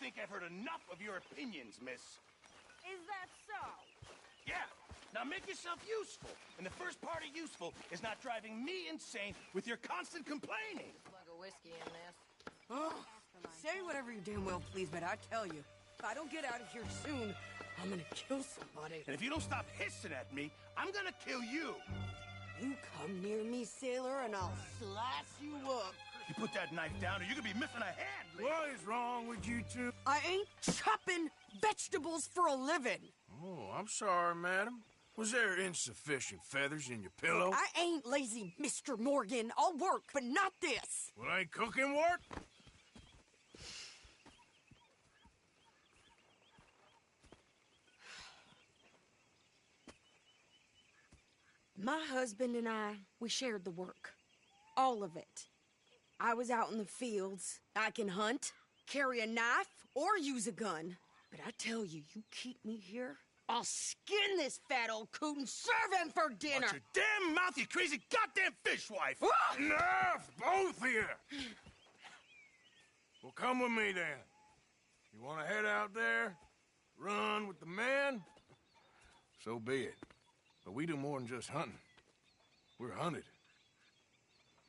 think I've heard enough of your opinions, miss. Is that so? Yeah. Now make yourself useful. And the first part of useful is not driving me insane with your constant complaining. Slug of whiskey in this. Oh, say whatever you damn well please, but I tell you, if I don't get out of here soon, I'm gonna kill somebody. And if you don't stop hissing at me, I'm gonna kill you. You come near me, sailor, and I'll slice you up. You put that knife down or you're gonna be missing a hand. What is wrong with you two? I ain't chopping vegetables for a living. Oh, I'm sorry, madam. Was there insufficient feathers in your pillow? I ain't lazy, Mr. Morgan. I'll work, but not this. Well, ain't cooking work? My husband and I, we shared the work. All of it. I was out in the fields. I can hunt, carry a knife, or use a gun. But I tell you, you keep me here, I'll skin this fat old coot and serve him for dinner. Watch your damn mouth, you crazy goddamn fishwife! Enough, both of you! Well, come with me then. You want to head out there, run with the men? So be it. But we do more than just hunting. We're hunted.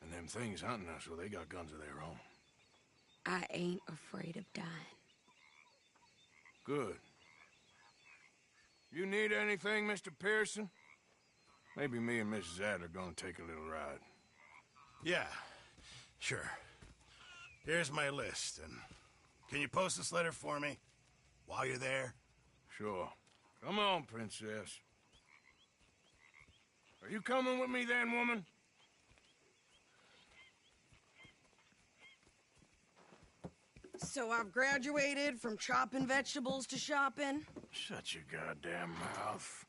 And them things hunting us, well, they got guns of their own. I ain't afraid of dying. Good. You need anything, Mr. Pearson? Maybe me and Mrs. Adler are gonna take a little ride. Yeah, sure. Here's my list, and can you post this letter for me while you're there? Sure. Come on, princess. Are you coming with me then, woman? So I've graduated from chopping vegetables to shopping? Shut your goddamn mouth.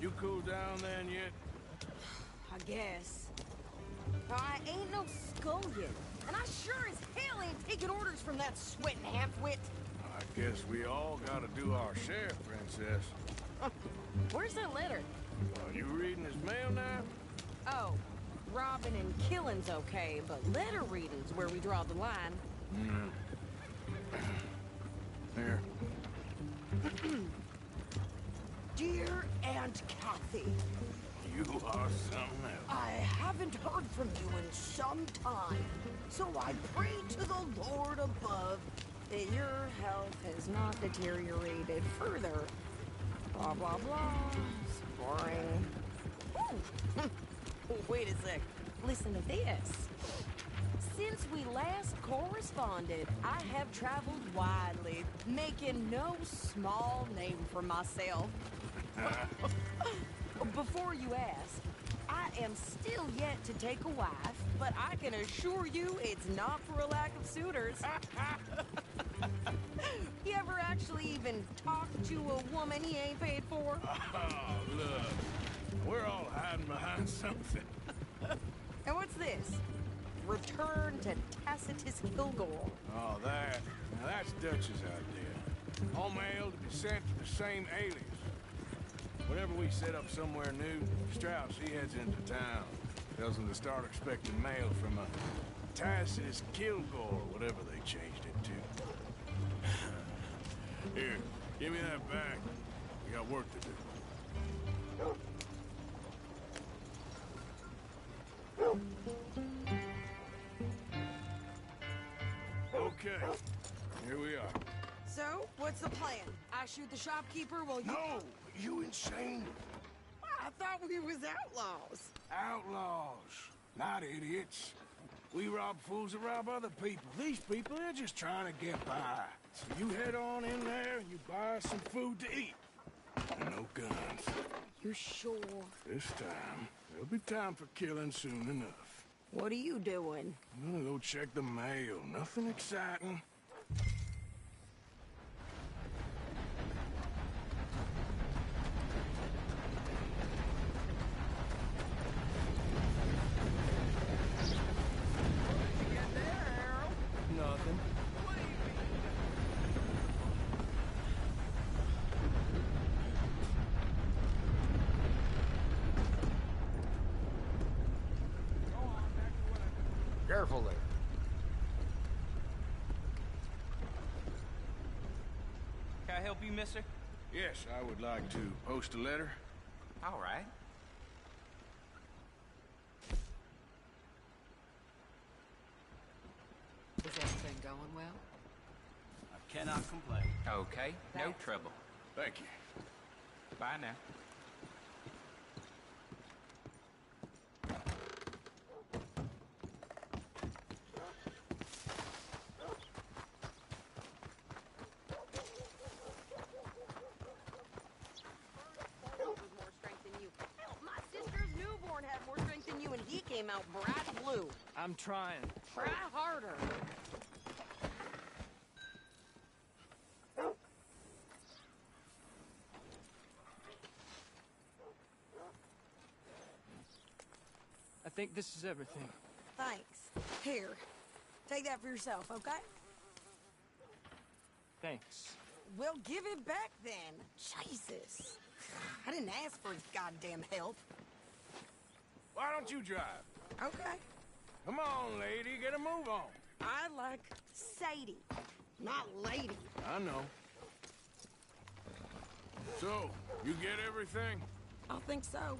You cool down then yet? I guess. I ain't no scullion, and I sure as hell ain't taking orders from that sweating half-wit. I guess we all gotta do our share, princess. Where's that letter? Are you reading his mail now? Oh, robbing and killing's okay, but letter reading's where we draw the line. Here. Dear Aunt Kathy, You are something else. I haven't heard from you in some time, so I pray to the Lord above That your health has not deteriorated further. Blah, blah, blah. It's boring. Ooh. Wait a sec. Listen to this. Since we last corresponded, I have traveled widely, making no small name for myself. Before you ask, I am still yet to take a wife, but I can assure you it's not for a lack of suitors. You ever actually even talked to a woman he ain't paid for? Oh, look. We're all hiding behind something. And what's this? Return to Tacitus Kilgore. Oh, that. Now, that's Dutch's idea. All mail to be sent to the same alias. Whenever we set up somewhere new, Strauss, he heads into town. Tells them to start expecting mail from a Tacitus Kilgore, whatever they changed it to. Here, give me that back. We got work to do. Okay, here we are. So, what's the plan? I shoot the shopkeeper while you... No, you insane? I thought we was outlaws. Outlaws, not idiots. We rob fools that rob other people. These people, they're just trying to get by. So you head on in there and you buy some food to eat. And no guns. You sure? This time, there'll be time for killing soon enough. What are you doing? I'm gonna go check the mail. Nothing exciting. Nothing. Careful there. Can I help you, mister? Yes, I would like to post a letter. All right. Is everything going well? I cannot complain. Okay, no trouble. Thank you. Bye now. Came out bright blue. I'm trying. Try harder. I think this is everything. Thanks. Here, take that for yourself, okay? Thanks. Well, give it back then. Jesus. I didn't ask for his goddamn help. Why don't you drive? Okay. Come on, lady, get a move on. I like Sadie, not lady. I know. So, you get everything? I think so.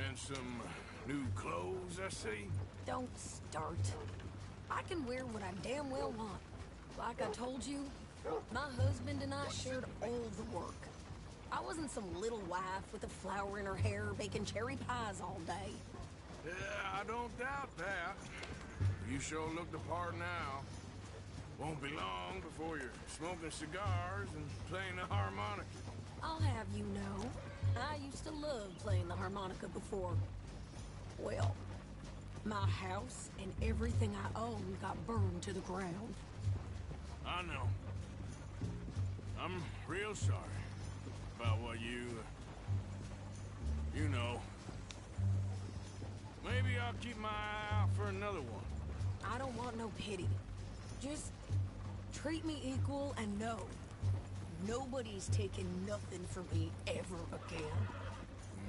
And some new clothes, I see? Don't start. I can wear what I damn well want. Like I told you, my husband and I shared all the work. I wasn't some little wife with a flower in her hair baking cherry pies all day. Yeah, I don't doubt that. You sure look the part now. Won't be long before you're smoking cigars and playing the harmonica. I'll have you know, I used to love playing the harmonica before. Well, my house and everything I owned got burned to the ground. I know. I'm real sorry about what you know. Maybe I'll keep my eye out for another one. I don't want no pity. Just treat me equal and know nobody's taking nothing from me ever again.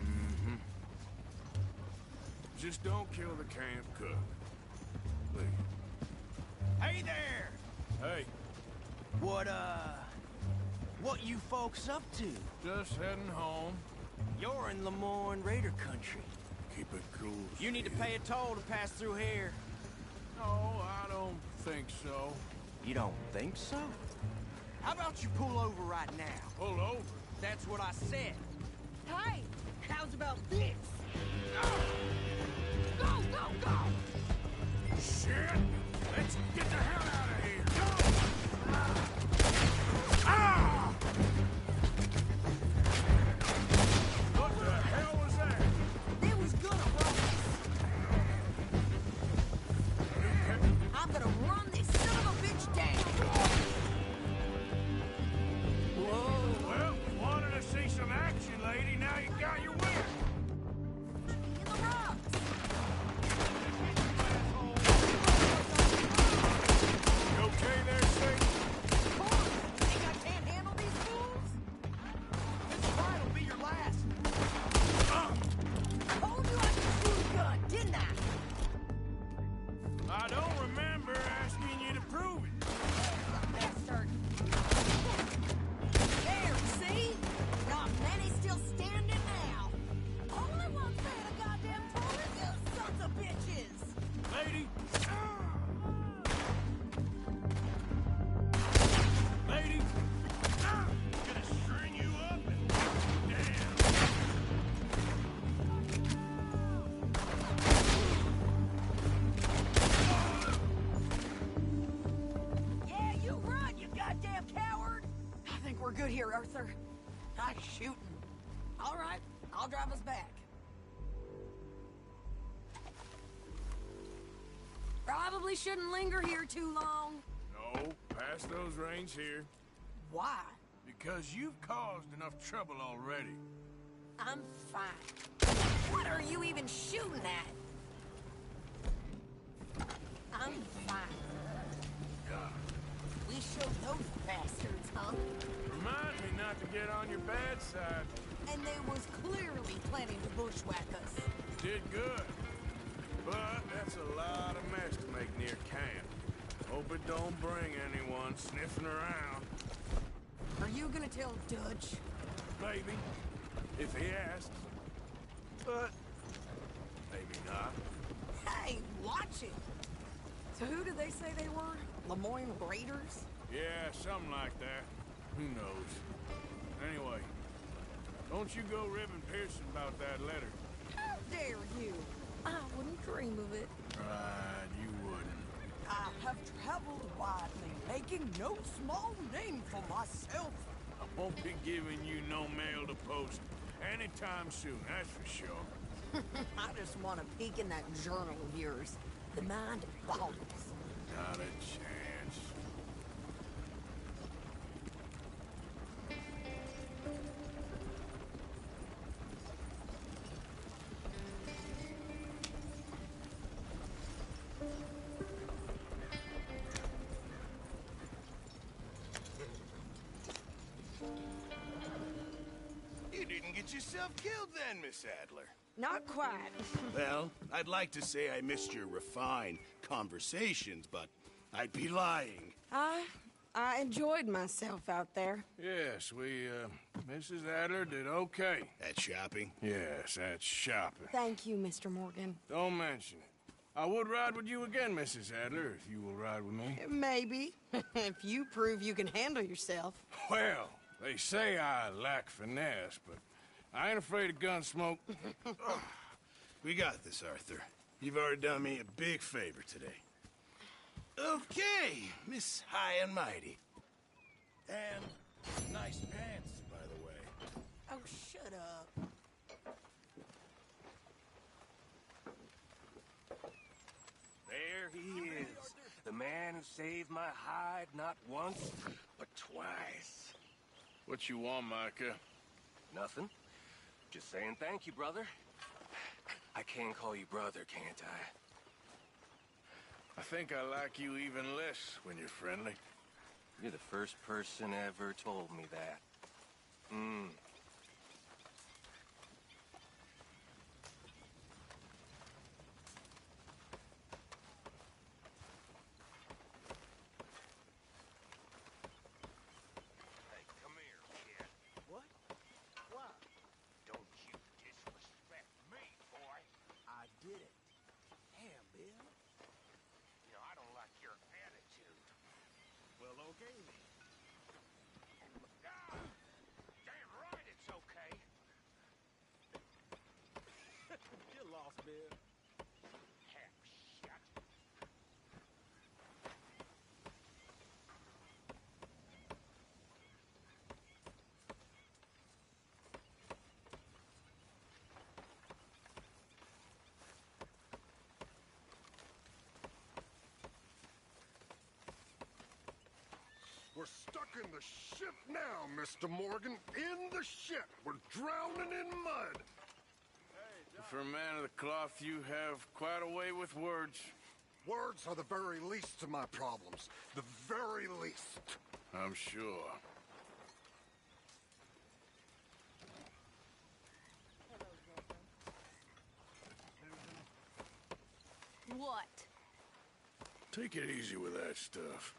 Mm-hmm. Just don't kill the camp cook. Please. Hey there! Hey, What you folks up to? just heading home. You're in Lemoyne Raider country. Keep it cool. You need to pay a toll to pass through here. No, I don't think so. You don't think so? How about you pull over right now? Pull over. That's what I said. Hey, how's about this? Go, go, go! Shit! Let's get the hell out of here! Ah! What the hell was that? It was gonna run this. I'm gonna run this son of a bitch down. Whoa. Well, wanted to see some action, lady. Now you got your wish. In the rocks. You okay there, Sadie? Come on. Think I can't handle these fools? This ride will be your last. Told you I could shoot a gun, didn't I? I don't remember asking you to prove it. Bastard. There, see? Not many still standing now. Only one fan of goddamn told is you sons of bitches. Lady! Lady! Gonna string you up and... Damn! Yeah, you run, you goddamn coward. I think we're good here, Arthur. Nice shooting. All right, I'll drive us back. Probably shouldn't linger here too long. No, pass those reins here. Why? Because you've caused enough trouble already. I'm fine. What are you even shooting at? I'm fine. We showed those bastards, huh? Remind me not to get on your bad side. And they was clearly planning to bushwhack us. You did good. But that's a lot of mess to make near camp. Hope it don't bring anyone sniffing around. Are you gonna tell Dutch? Maybe, if he asks. But maybe not. Hey, watch it! So who did they say they were? Lemoyne Raiders? Yeah, something like that. Who knows? Anyway, don't you go ribbing Pearson about that letter. How dare you? I wouldn't dream of it. Right, you wouldn't. I have traveled widely, making no small name for myself. I won't be giving you no mail to post anytime soon, that's for sure. I just want to peek in that journal of yours. The mind boggles. Not a chance. You didn't get yourself killed then, Miss Adler. Not quite. Well, I'd like to say I missed your refined conversations, but I'd be lying. I enjoyed myself out there. Yes, Mrs. Adler did okay. That shopping? Yes, that's shopping. Thank you, Mr. Morgan. Don't mention it. I would ride with you again, Mrs. Adler, if you will ride with me. Maybe. If you prove you can handle yourself. Well, they say I lack finesse, but I ain't afraid of gun smoke. We got this, Arthur. You've already done me a big favor today. Okay, Miss High and Mighty. And nice pants, by the way. Oh, shut up. There he is, the man who saved my hide not once, but twice. What you want, Micah? Nothing. Just saying thank you, brother. I can call you brother, can't I? I think I like you even less when you're friendly. You're the first person ever told me that. Hey, come here, kid. What? Why? Don't you disrespect me, boy. I did it. Damn, Bill. You know, I don't like your attitude. Well, okay then. Ah, damn right it's okay. Get lost, Bill. Heck, shit. We're stuck in the ship now, Mr. Morgan. In the ship. We're drowning in mud. For a man of the cloth, you have quite a way with words. Words are the very least of my problems. The very least. I'm sure. What? Take it easy with that stuff.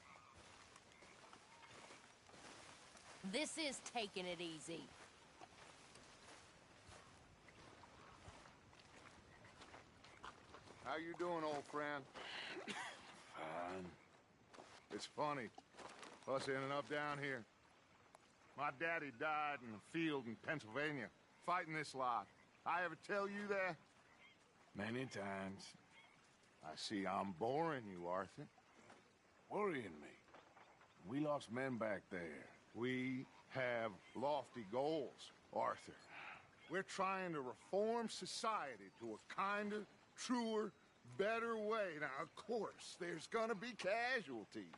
This is taking it easy. How you doing, old friend? Fine. It's funny. Us ending up down here. My daddy died in a field in Pennsylvania, fighting this lot. I ever tell you that? Many times. I see I'm boring you, Arthur. Worrying me. We lost men back there. We have lofty goals, Arthur. We're trying to reform society to a kinder, truer, better way. Now, of course, there's gonna be casualties.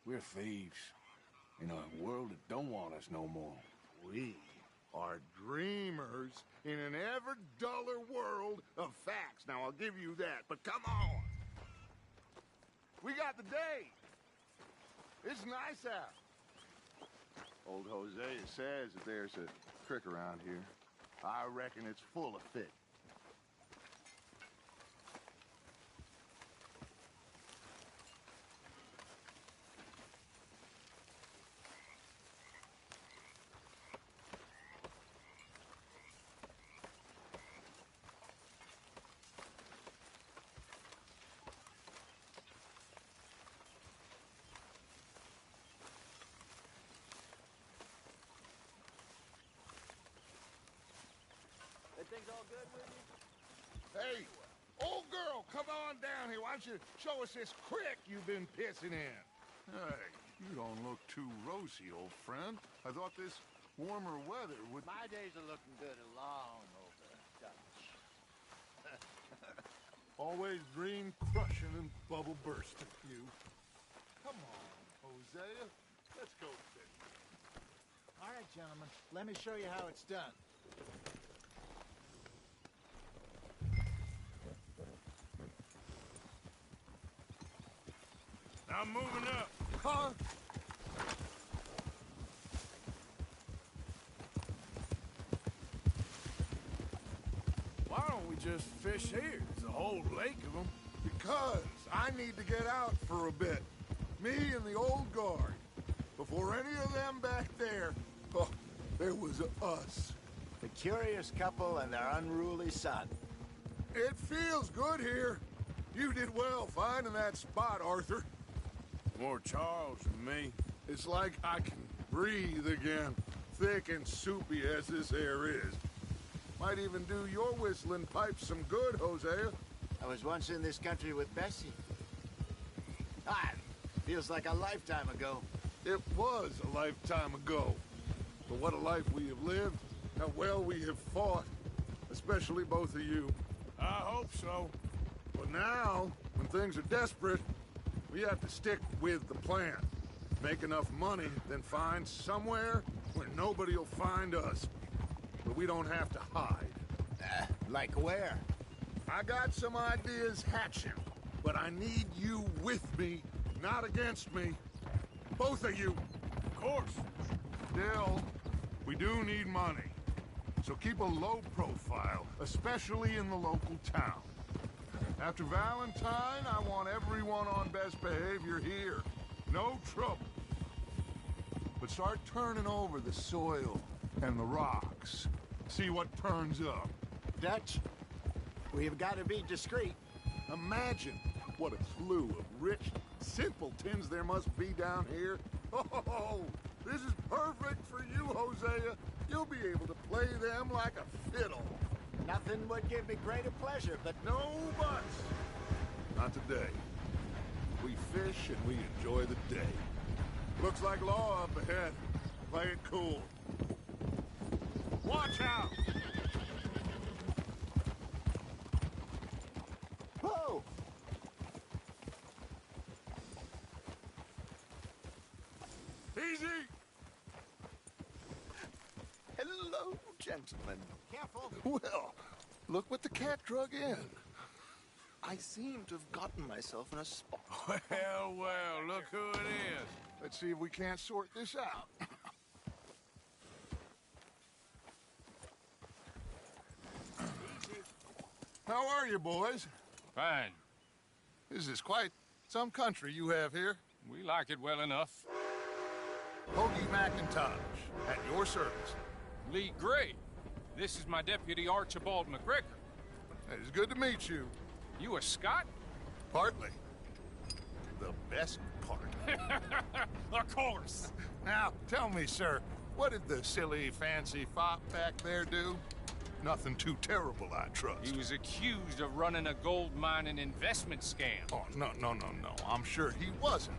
We're thieves. In a world that don't want us no more. We are dreamers in an ever duller world of facts. Now, I'll give you that, but come on. We got the day. It's nice out. Old Hosea says that there's a creek around here. I reckon it's full of fish. Hey, old girl, come on down here. Why don't you show us this crick you've been pissing in? Hey, you don't look too rosy, old friend. I thought this warmer weather would... My days are looking good along over, Dutch. Always dream crushing and bubble bursting, you. Come on, Hosea. Let's go fishing. All right, gentlemen. Let me show you how it's done. I'm moving up. Huh? Why don't we just fish here? There's a whole lake of them. Because I need to get out for a bit. Me and the old guard. Before any of them back there, oh, there was us. The curious couple and their unruly son. It feels good here. You did well finding that spot, Arthur. More Charles than me. It's like I can breathe again, thick and soupy as this air is. Might even do your whistling pipes some good, Hosea. I was once in this country with Bessie. Ah, feels like a lifetime ago. It was a lifetime ago. But what a life we have lived, how well we have fought, especially both of you. I hope so. But now, when things are desperate, we have to stick with the plan. Make enough money, then find somewhere where nobody will find us. But we don't have to hide. Like where? I got some ideas hatching, but I need you with me, not against me. Both of you. Of course. Still, we do need money. So keep a low profile, especially in the local town. After Valentine, I want everyone on best behavior here. No trouble. But start turning over the soil and the rocks. See what turns up. Dutch, we've got to be discreet. Imagine what a slew of rich simpletons there must be down here. Oh, this is perfect for you, Hosea. You'll be able to play them like a fiddle. Nothing would give me greater pleasure, but No buts. Not today. We fish and we enjoy the day. Looks like law up ahead. Play it cool. Watch out! whoa! Easy! Hello, gentlemen. Careful. Well, look what the cat drug in. I seem to have gotten myself in a spot. Well, well, look who it is. Let's see if we can't sort this out. How are you, boys? Fine. This is quite some country you have here. We like it well enough. Hoagie McIntosh, at your service. Lee Gray. This is my deputy Archibald McGregor. It's good to meet you. You a Scot? Partly. The best part. Of course. Now, tell me, sir, what did the silly, fancy fop back there do? Nothing too terrible, I trust. He was accused of running a gold mining investment scam. Oh, no. I'm sure he wasn't.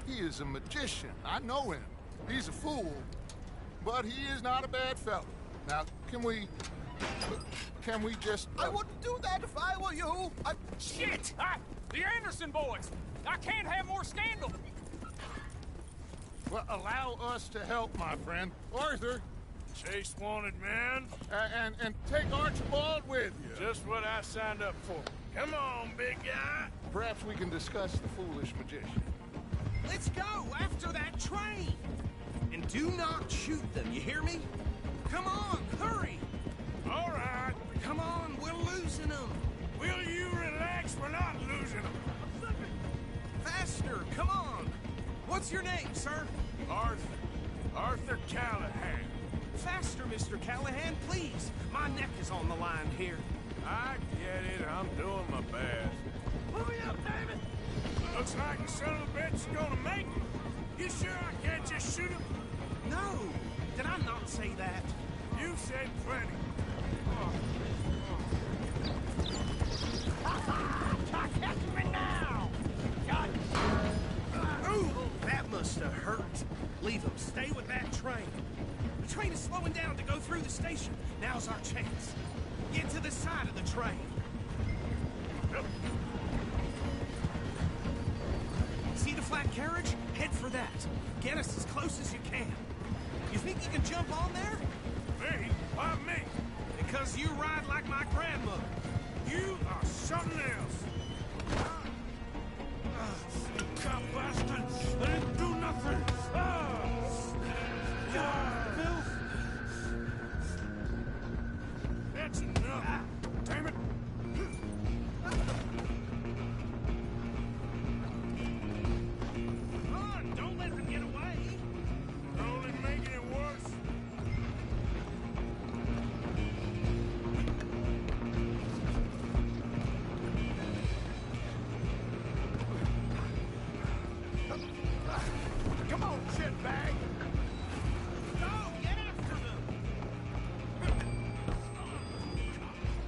He is a magician. I know him. He's a fool. But he is not a bad fellow. Now, can we just... I wouldn't do that if I were you. Shit! The Anderson boys! I can't have more scandal! Well, allow us to help, my friend. Arthur, Chase wanted man. and take Archibald with you. Just what I signed up for. Come on, big guy. Perhaps we can discuss the foolish magician. Let's go after that train! And do not shoot them, you hear me? Come on, hurry! All right. Come on, we're losing them! Will you relax? We're not losing them. Faster, come on! What's your name, sir? Arthur Callahan. Faster, Mr. Callahan, please! My neck is on the line here. I get it. I'm doing my best. Hurry up, David! Looks like the son of a bitch is gonna make it. You sure I can't just shoot him? No! Did I not say that? You said plenty. Catch me now! Ooh, that must have hurt. Leave him. Stay with that train. The train is slowing down to go through the station. Now's our chance. Get to the side of the train. See the flat carriage? Head for that. Get us as close as you can. You think you can jump on there? Me? Why me? Because you ride like my grandmother. You are something else. Cop bastard! I didn't do nothing! Filth! That's enough! Damn it! Come on, don't let them get away! They're only making it worse. Come on, shitbag! Go, get after them!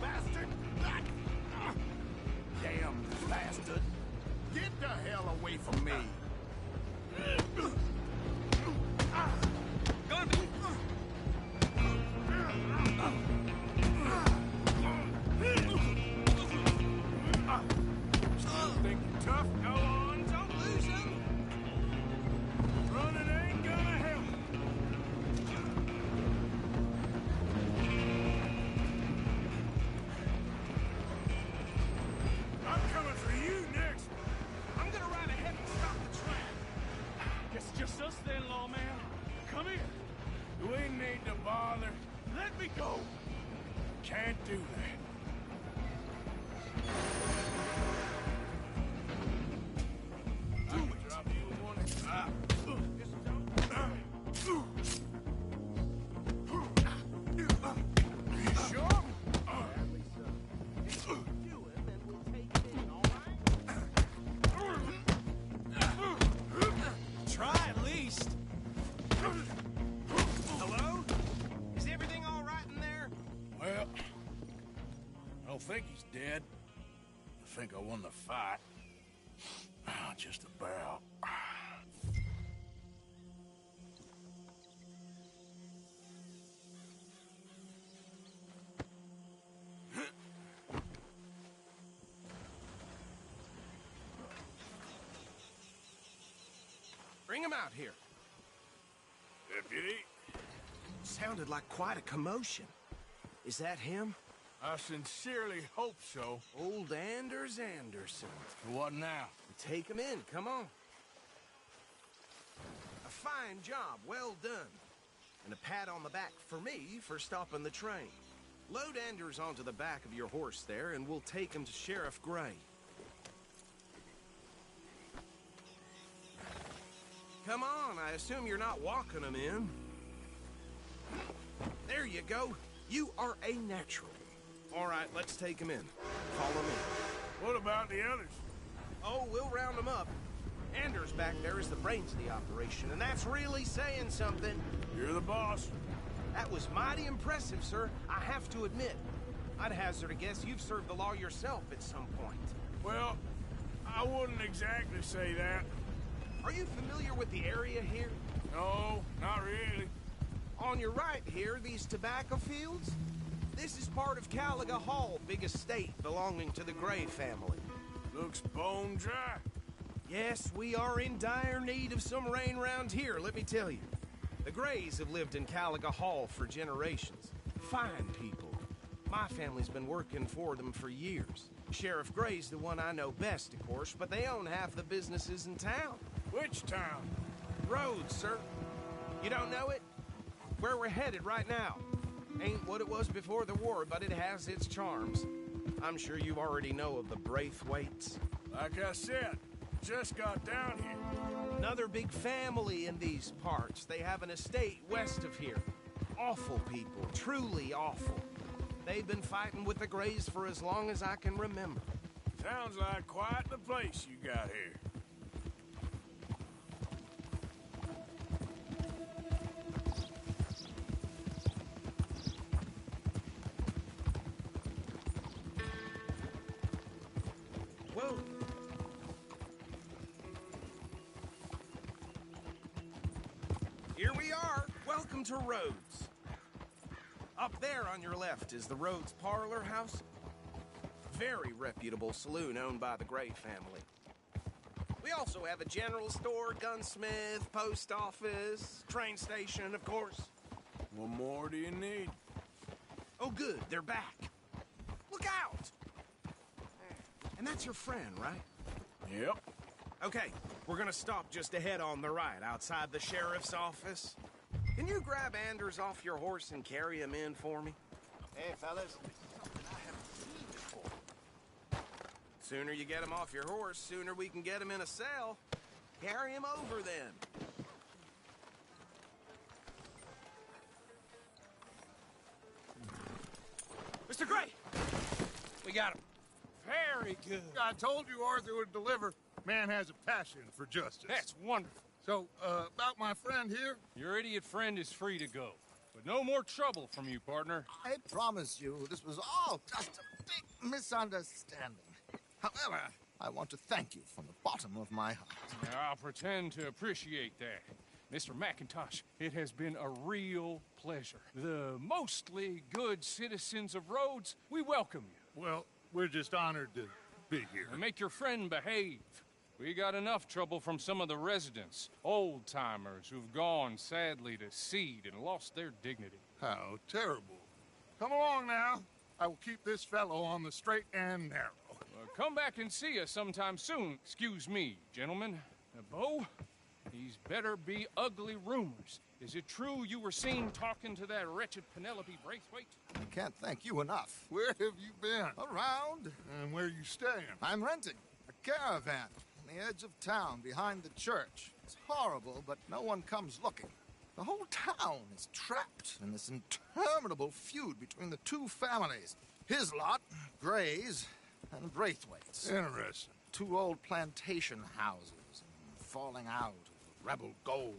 Bastard! Damn bastard! Get the hell away from me! Think you're tough? Go on, don't lose them! Running ain't gonna help. I'm coming for you next. I'm gonna ride ahead and stop the train. Guess it's just us then, lawman. Come here. We need to bother. Let me go. Can't do that. I can drop you in one. You sure? Try at least. Hello? Is everything all right in there? Well, I don't think he's dead. I think I won the fight. Just about. Bring him out here. Deputy, Sounded like quite a commotion. Is that him? I sincerely hope so. Old Anders Anderson. What now? Take him in, come on. A fine job, well done. And a pat on the back for me for stopping the train. Load Anders onto the back of your horse there, and we'll take him to Sheriff Gray. Come on, I assume you're not walking him in. There you go. You are a natural. All right, let's take him in. Follow me. What about the others? Oh, we'll round them up. Anders back there is the brains of the operation, and that's really saying something. You're the boss. That was mighty impressive, sir. I have to admit. I'd hazard a guess you've served the law yourself at some point. Well, I wouldn't exactly say that. Are you familiar with the area here? No, not really. On your right here, these tobacco fields? This is part of Caliga Hall, big estate belonging to the Gray family. Looks bone dry. Yes, we are in dire need of some rain round here, let me tell you. The Grays have lived in Caliga Hall for generations. Fine people. My family's been working for them for years. Sheriff Gray's the one I know best, of course, but they own half the businesses in town. Which town? Rhodes, sir. You don't know it? Where we're headed right now. Ain't what it was before the war, but it has its charms. I'm sure you already know of the Braithwaites. Like I said, just got down here. Another big family in these parts. They have an estate west of here. Awful people, truly awful. They've been fighting with the Grays for as long as I can remember. Sounds like quite the place you got here. welcome to Rhodes. Up there on your left is the Rhodes Parlor House. Very reputable saloon owned by the Gray family. We also have a general store, gunsmith, post office, train station, of course. What more do you need? Oh, good, they're back. Look out! And that's your friend, right? Yep. Okay, we're gonna stop just ahead on the right, outside the sheriff's office. Can you grab Anders off your horse and carry him in for me? Hey, fellas. Something I haven't seen before. Sooner you get him off your horse, sooner we can get him in a cell. Carry him over, then. Mr. Gray! We got him. Very good. I told you Arthur would deliver. Man has a passion for justice. That's wonderful. So, about my friend here? Your idiot friend is free to go. But no more trouble from you, partner. I promise you, this was all just a big misunderstanding. However, I want to thank you from the bottom of my heart. I'll pretend to appreciate that. Mr. McIntosh, it has been a real pleasure. The mostly good citizens of Rhodes, we welcome you. Well, we're just honored to be here. And make your friend behave. We got enough trouble from some of the residents, old-timers who've gone, sadly, to seed and lost their dignity. How terrible. Come along now. I will keep this fellow on the straight and narrow. Come back and see us sometime soon. Excuse me, gentlemen. Bo, these better be ugly rumors. Is it true you were seen talking to that wretched Penelope Braithwaite? I can't thank you enough. Where have you been? Around. And where are you staying? I'm renting a caravan on the edge of town behind the church. It's horrible, but no one comes looking. The whole town is trapped in this interminable feud between the two families. His lot, Gray's, and Braithwaite's. Interesting. Two old plantation houses, and falling out of rebel gold,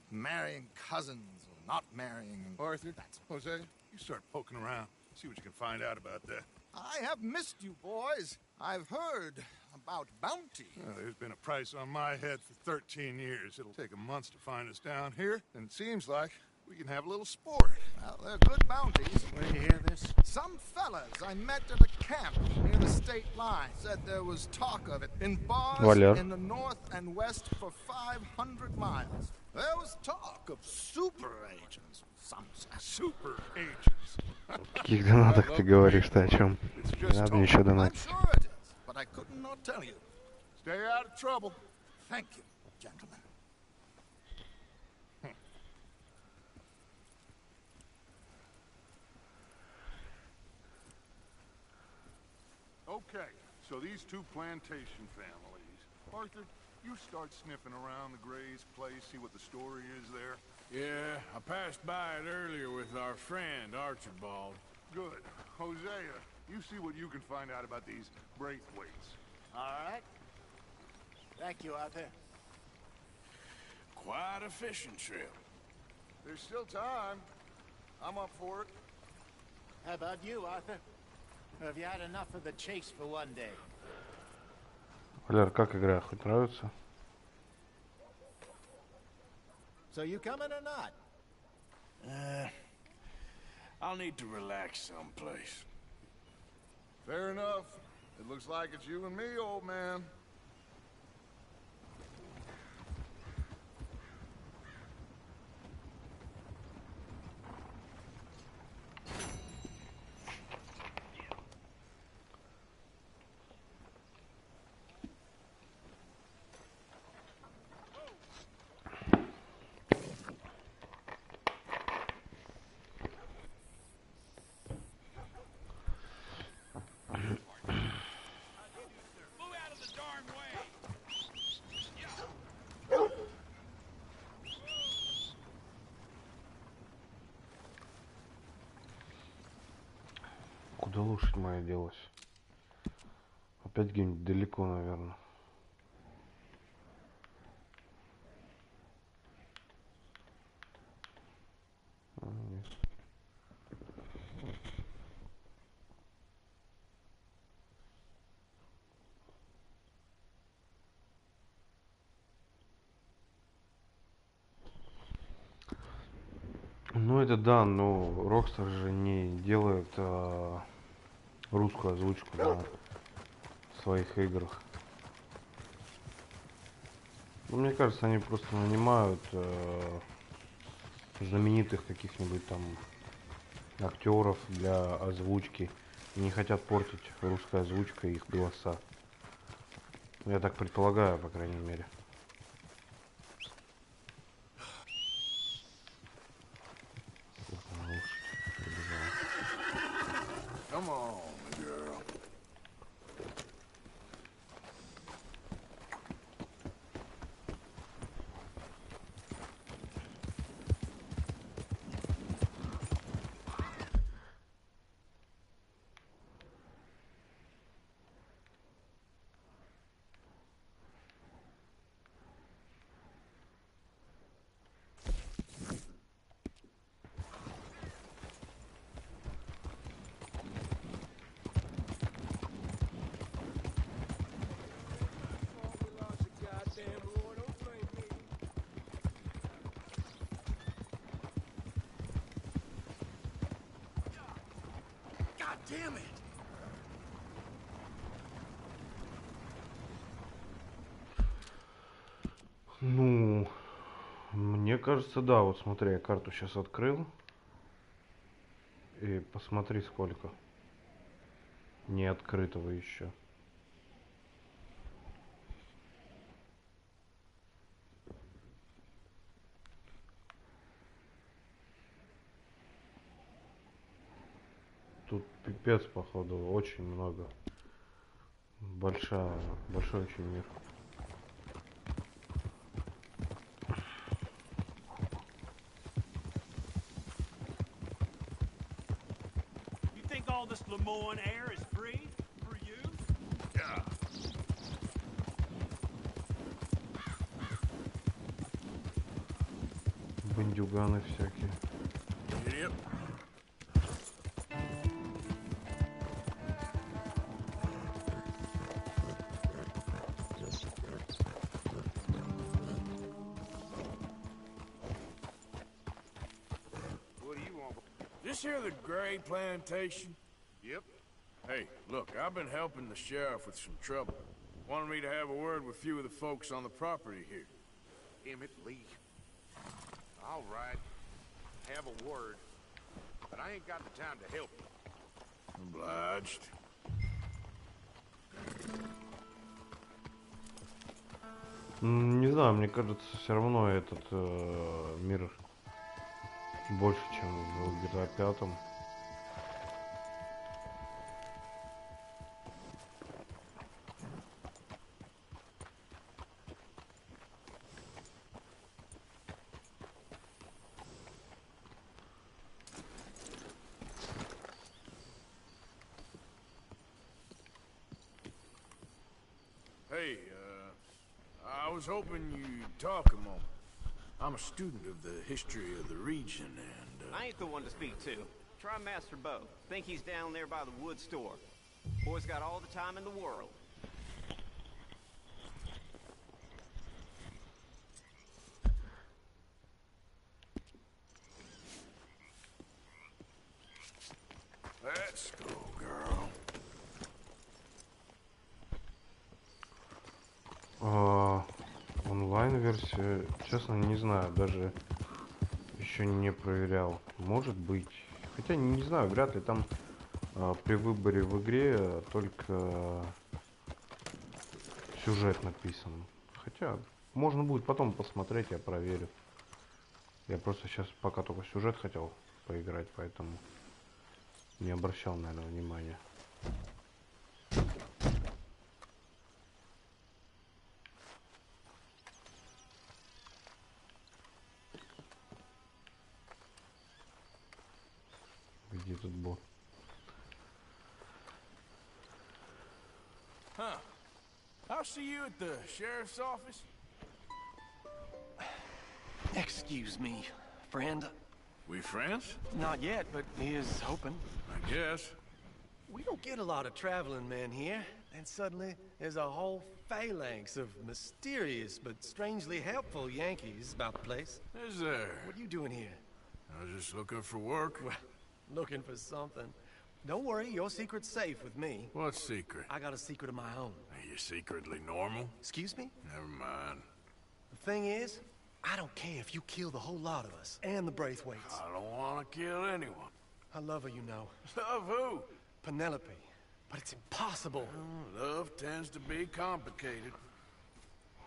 and marrying cousins or not marrying. Arthur, Jose, you start poking around. See what you can find out about that. I have missed you, boys. I've heard about bounty. Well, there's been a price on my head for 13 years. It'll take a month to find us down here, and it seems like we can have a little sport. Well, they're good bounties. Where do you hear this? Some fellas I met at a camp near the state line said there was talk of it in bars in the north and west for 500 miles. There was talk of super agents. Some super agents. Каких донатах ты говоришь-то, о чем? Не надо ничего донатить. But I could not tell you. Stay out of trouble. Thank you, gentlemen. Okay, so these two plantation families. Arthur, you start sniffing around the Gray's place, see what the story is there. Yeah, I passed by it earlier with our friend, Archibald. Good. Hosea, you see what you can find out about these Braithwaites. All right. Thank you, Arthur. Quite a fishing trip. There's still time. I'm up for it. How about you, Arthur? Or have you had enough of the chase for one day? Валер, как игра? Хоть нравится? So you coming or not? I'll need to relax someplace. Fair enough. It looks like it's you and me, old man. Куда лошадь моя делась? Опять где-нибудь далеко, наверное. Нет. Ну это да, но Rockstar же не делает русскую озвучку на своих играх. Ну, мне кажется, они просто нанимают знаменитых каких-нибудь там актеров для озвучки. И не хотят портить русской озвучкой их голоса. Я так предполагаю, по крайней мере. Come on, girl. Damn it! Ну, мне кажется, да. Вот смотри, я карту сейчас открыл. И посмотри, сколько не открытого еще. Тут пипец, походу, очень много. Большой очень мир. You think all this Lemoyne air is free for you? Yeah. Бандюганы всякие. Yep. This here the Gray plantation? Yep. Hey, look, I've been helping the sheriff with some trouble. Wanted me to have a word with a few of the folks on the property here. Emmett Lee. All right. Have a word. But I ain't got the time to help you. Obliged. Не знаю, мне кажется, все равно этот мир больше, чем в GTA 5. Hey, I was hoping you'd talk a moment. I'm a student of the history of the region, and, I ain't the one to speak to. Try Master Bo. Think he's down there by the wood store. Boy's got all the time in the world. Let's go, girl. Онлайн-версия, честно, не знаю, даже еще не проверял. Может быть. Хотя не знаю, вряд ли там при выборе в игре только сюжет написан. Хотя можно будет потом посмотреть, я проверю. Я просто сейчас пока только сюжет хотел поиграть, поэтому не обращал, наверное, внимания. Где тут бот? Huh. I'll see you at the sheriff's office. Excuse me, friend. We friends? Not yet, but he is hoping. I guess. We don't get a lot of traveling men here, and suddenly there's a whole phalanx of mysterious but strangely helpful Yankees about the place. Is there? What are you doing here? I was just looking for work. Well, looking for something. Don't worry, your secret's safe with me. What secret? I got a secret of my own. Are you secretly normal? Excuse me? Never mind. The thing is, I don't care if you kill the whole lot of us and the Braithwaites. I don't want to kill anyone. I love her, you know. Love who? Penelope. But it's impossible. Well, love tends to be complicated.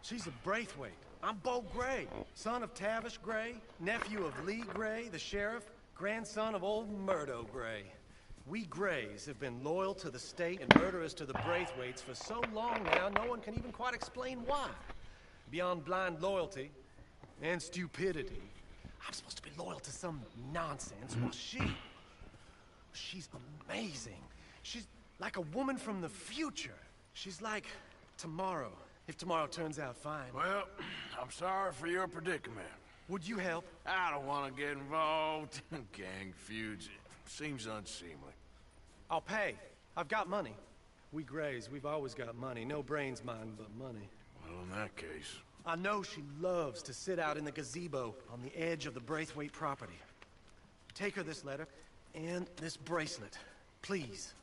She's a Braithwaite. I'm Bo Gray, son of Tavish Gray, nephew of Lee Gray, the sheriff, grandson of old Murdo Gray. We Grays have been loyal to the state and murderous to the Braithwaites for so long now, no one can even quite explain why. Beyond blind loyalty and stupidity, I'm supposed to be loyal to some nonsense, while she's amazing. She's like a woman from the future. She's like tomorrow, if tomorrow turns out fine. Well, I'm sorry for your predicament. Would you help? I don't want to get involved in gang feuds. It seems unseemly. I'll pay. I've got money. We Grays, we've always got money. No brains, mind, but money. Well, in that case... I know she loves to sit out in the gazebo on the edge of the Braithwaite property. Take her this letter and this bracelet, please.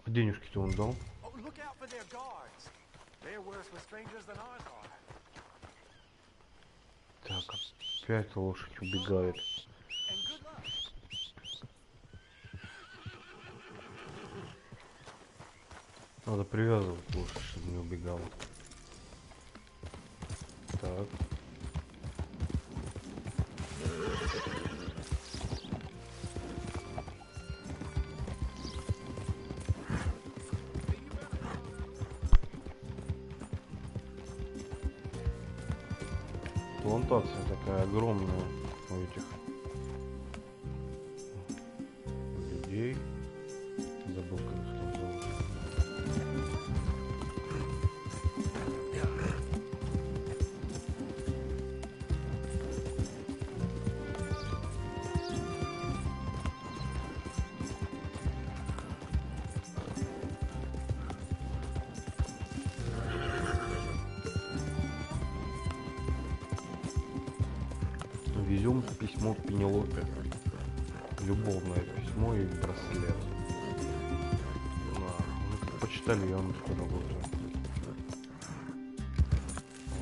Денежки-то он дал. Oh, look out for their guards. They're worse with strangers than ours are. Так, опять лошадь убегает. Надо привязывать лошадь, чтобы не убегала. Так. Плантация такая огромная у этих людей. Забыл, как их там зовут. Везем письмо Пенелопе. Любовное письмо и браслет. Да. Почтальон работает.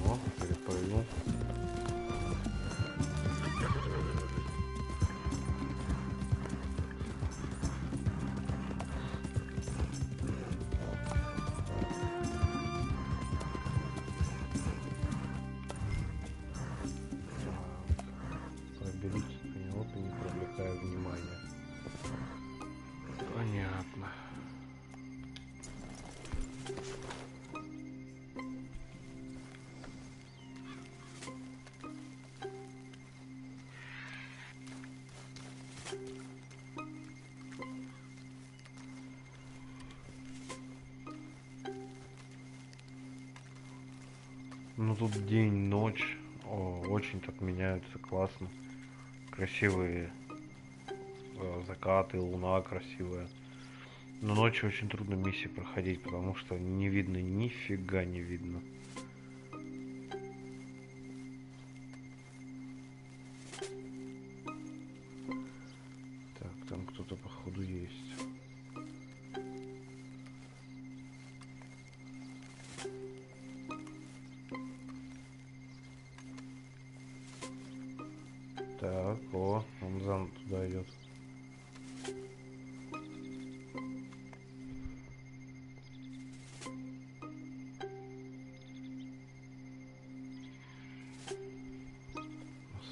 О, перепрыгнул. Ну тут день, ночь, очень так меняются, классно. Красивые закаты, луна красивая. Но ночью очень трудно миссии проходить, потому что не видно, нифига не видно. Так, там кто-то походу есть. Так, о, он за туда идет.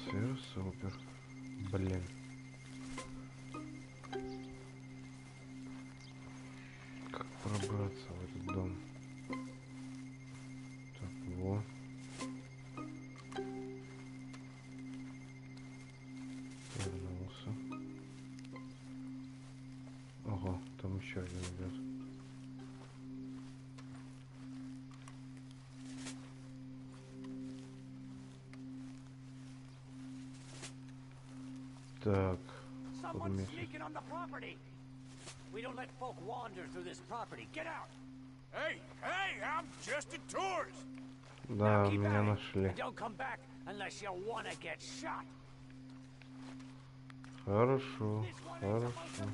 Сфера, супер. Блин. Как пробраться в этот дом? Так, во. Вернулся. Ого, там еще один идет. Так. Someone's sneaking on the property. We don't let folk wander through this property. Get out. Hey, I'm just a tourist. Да, меня нашли. Хорошо, хорошо.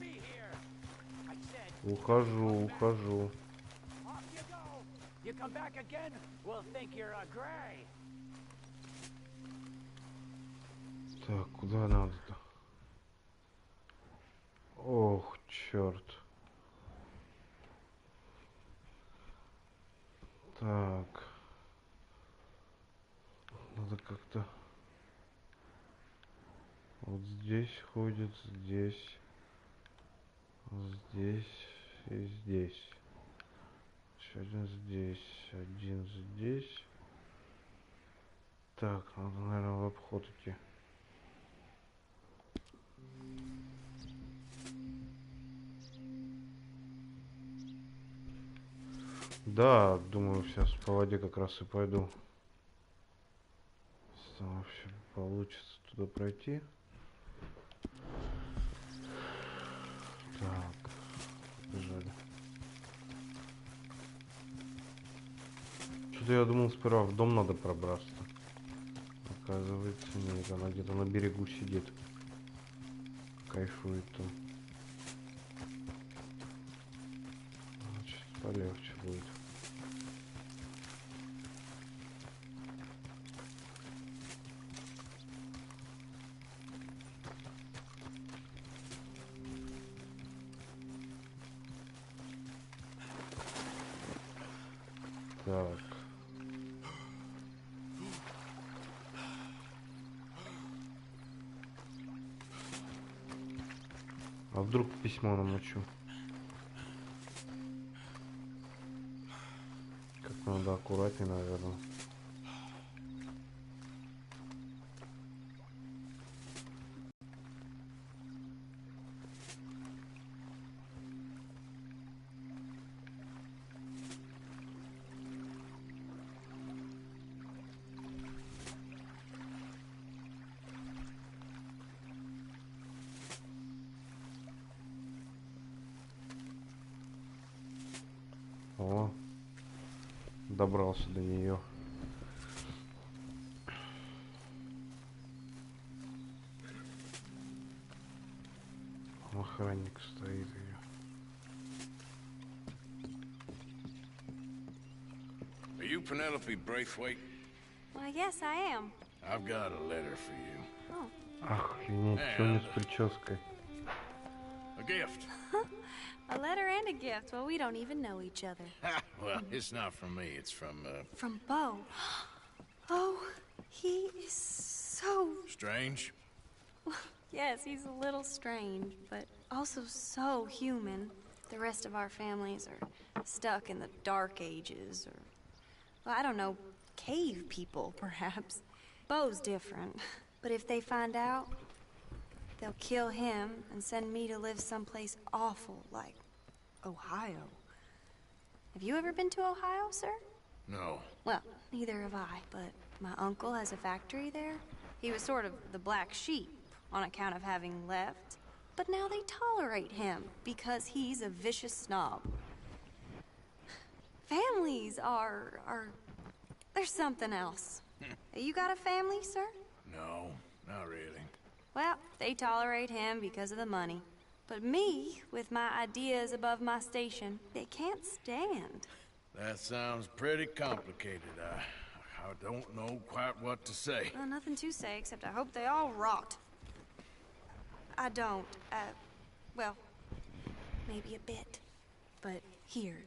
Ухожу. Так, куда надо-то? Ох, черт. Так. Надо как-то... Вот здесь ходит, здесь и здесь. Еще один здесь. Так, надо, наверное, в обход идти. Да, думаю, сейчас по воде как раз и пойду. Если там вообще получится туда пройти. Так, побежали. Что-то я думал, сперва в дом надо пробраться. Оказывается, нет, она где-то на берегу сидит. Кайфует там. Значит, полегче будет. Так. А вдруг письмо намочу? Как надо аккуратнее, наверное. О, добрался до нее. Охранник стоит ее. Are you Penelope Braithwaite? Well, yes, I am. I've got a letter for you. Oh. Охренеть, что у нее с прической? A gift. A letter and a gift. Well, we don't even know each other. Well, it's not from me. It's from, From Bo. Oh, he is so... Strange? Yes, he's a little strange, but also so human. The rest of our families are stuck in the Dark Ages, or... Well, I don't know, cave people, perhaps. Bo's different. But if they find out, they'll kill him and send me to live someplace awful, like Ohio. Have you ever been to Ohio, sir? No. Well, neither have I, but my uncle has a factory there. He was sort of the black sheep on account of having left. But now they tolerate him because he's a vicious snob. Families are there's something else. You got a family, sir? No, not really. Well, they tolerate him because of the money. But me, with my ideas above my station, they can't stand. That sounds pretty complicated. I don't know quite what to say. Well, nothing to say, except I hope they all rot. I don't. Well, maybe a bit. But here,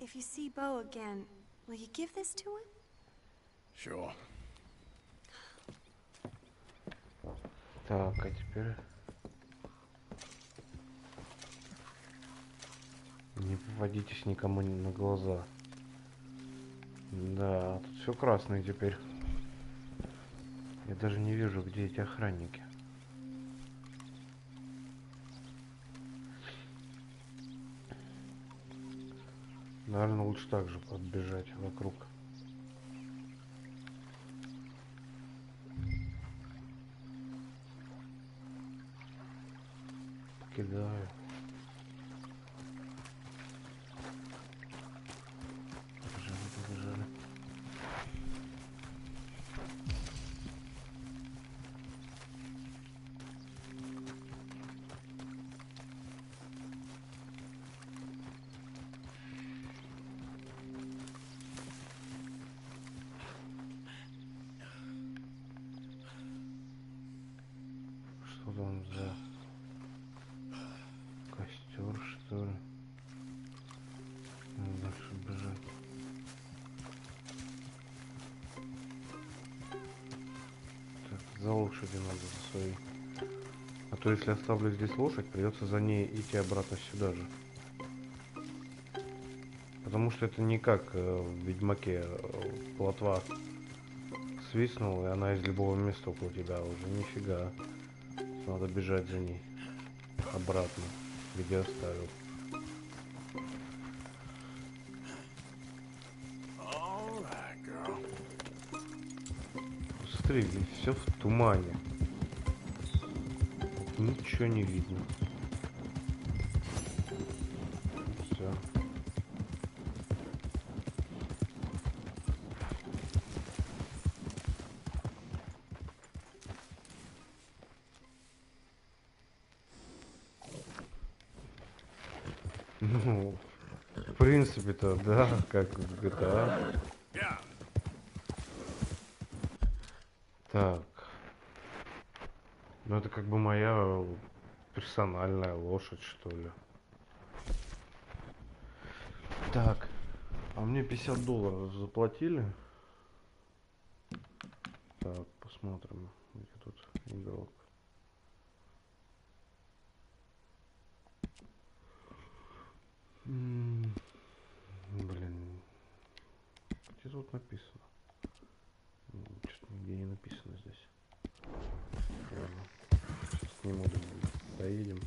if you see Bo again, will you give this to him? Sure. Так, а теперь... Не попадитесь никому на глаза. Да, тут все красное теперь. Я даже не вижу, где эти охранники. Наверное, лучше так же подбежать вокруг. Кидаю. Побежали. там за костер, что ли? Надо дальше бежать. Так, за лошадью надо, за своей. А то если оставлю здесь лошадь, придется за ней идти обратно сюда же. Потому что это не как в Ведьмаке. Плотва свистнула, и она из любого места около тебя уже. Нифига. Надо бежать за ней. Обратно, где оставил. Смотри, все в тумане. Ничего не видно. Все. Ну, в принципе-то, да, как в GTA. Так. Ну, это как бы моя персональная лошадь, что ли. Так. А мне $50 заплатили. Так, посмотрим, где тут игрок. Блин. Где тут написано? Что-то нигде не написано здесь. Ладно. Сейчас к нему доедем.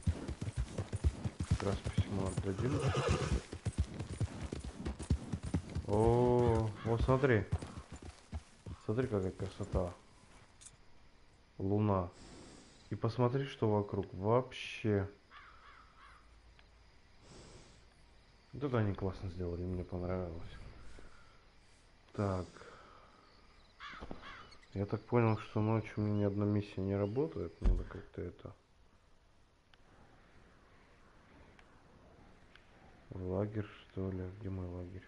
Как раз письмо отдадим. О, вот смотри. Смотри, какая красота. Луна. И посмотри, что вокруг. Вообще. Вот это они классно сделали, мне понравилось. Так. Я так понял, что ночью у меня ни одна миссия не работает. Надо как-то это... Лагерь, что ли? Где мой лагерь?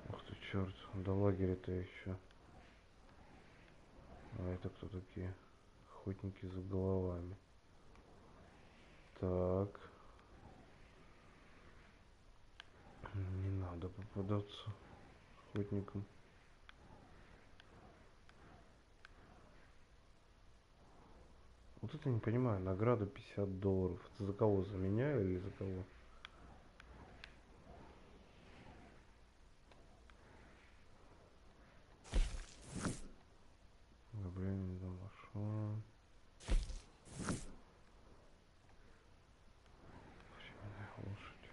Ух ты, черт. До лагеря-то еще. А это кто такие? Охотники за головами. Так. Не надо попадаться охотникам. Вот это не понимаю. Награда $50. Это за кого? За меня или за кого? Время дошло. Лошадь.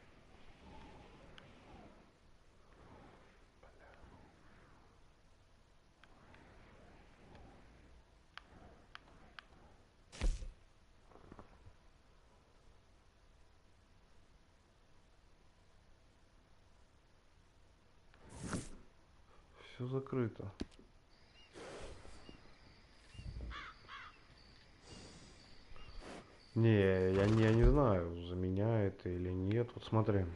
Все закрыто. Не, я не знаю, за меня это или нет. Вот смотри.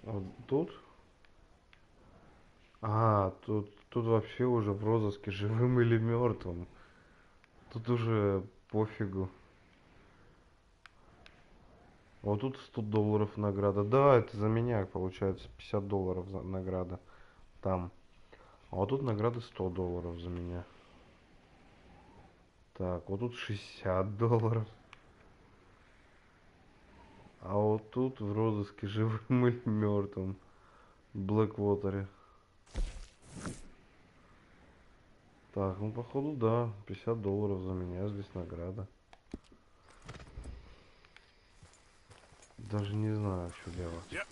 Вот тут. А, тут вообще уже в розыске, живым или мертвым. Тут уже пофигу. Вот тут $100 награда. Да, это за меня получается $50 за награда. Там. А вот тут награда $100 за меня. Так, вот тут $60. А вот тут в розыске живым или мертвым. В Блэквотере. Так, ну походу да, $50 за меня здесь награда. Даже не знаю, что делать.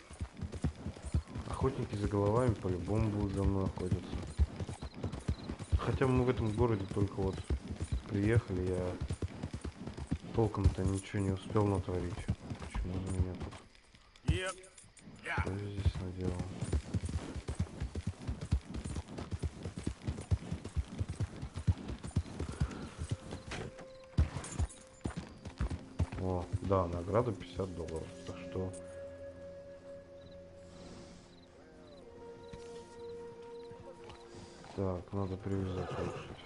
Охотники за головами по-любому будут за мной охотиться. Хотя мы в этом городе только вот приехали, я толком-то ничего не успел натворить. Почему за меня тут? Что я здесь наделал? О, да, награда $50. Так что... Так, надо привязать лошадь.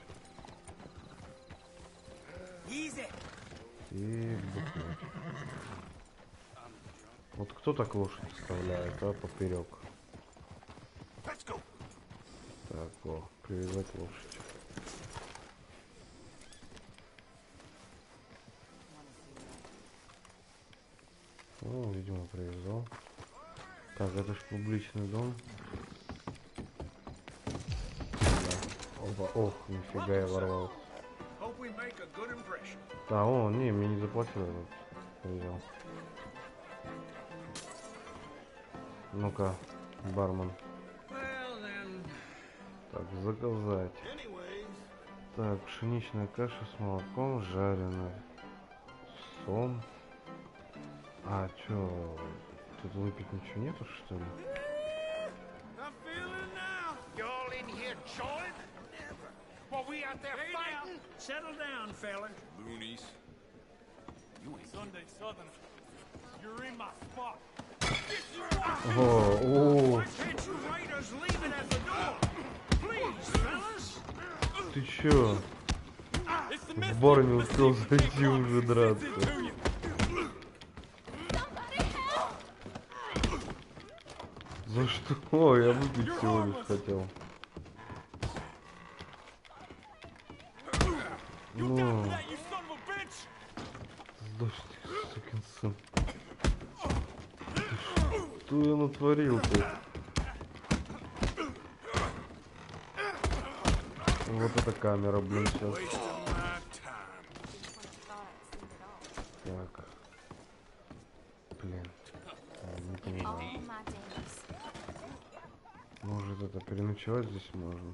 И бухнуть. Вот кто так лошадь вставляет, а поперек? Так, о, привязать лошадь. О, видимо, привязал. Так, это ж публичный дом. Да. Опа, ох, нифига я ворвался. Да, о, не, мне не заплатил этот. Взял. Ну-ка, бармен. Так, заказать. Так, пшеничная каша с молоком, жареная. Сом. А, чё, тут выпить ничего нету, что ли? Settle down, fella. Loonies. Sunday Southern. You're in my spot. О, ты чё? В бар не успел зайти уже драться. За что? Я выпить всего лишь хотел. Ну, сдохни, сукин сын. Что я натворил-то? Вот эта камера, блин, сейчас. Так. Блин. Не понимаю. Может, это переночевать здесь можно?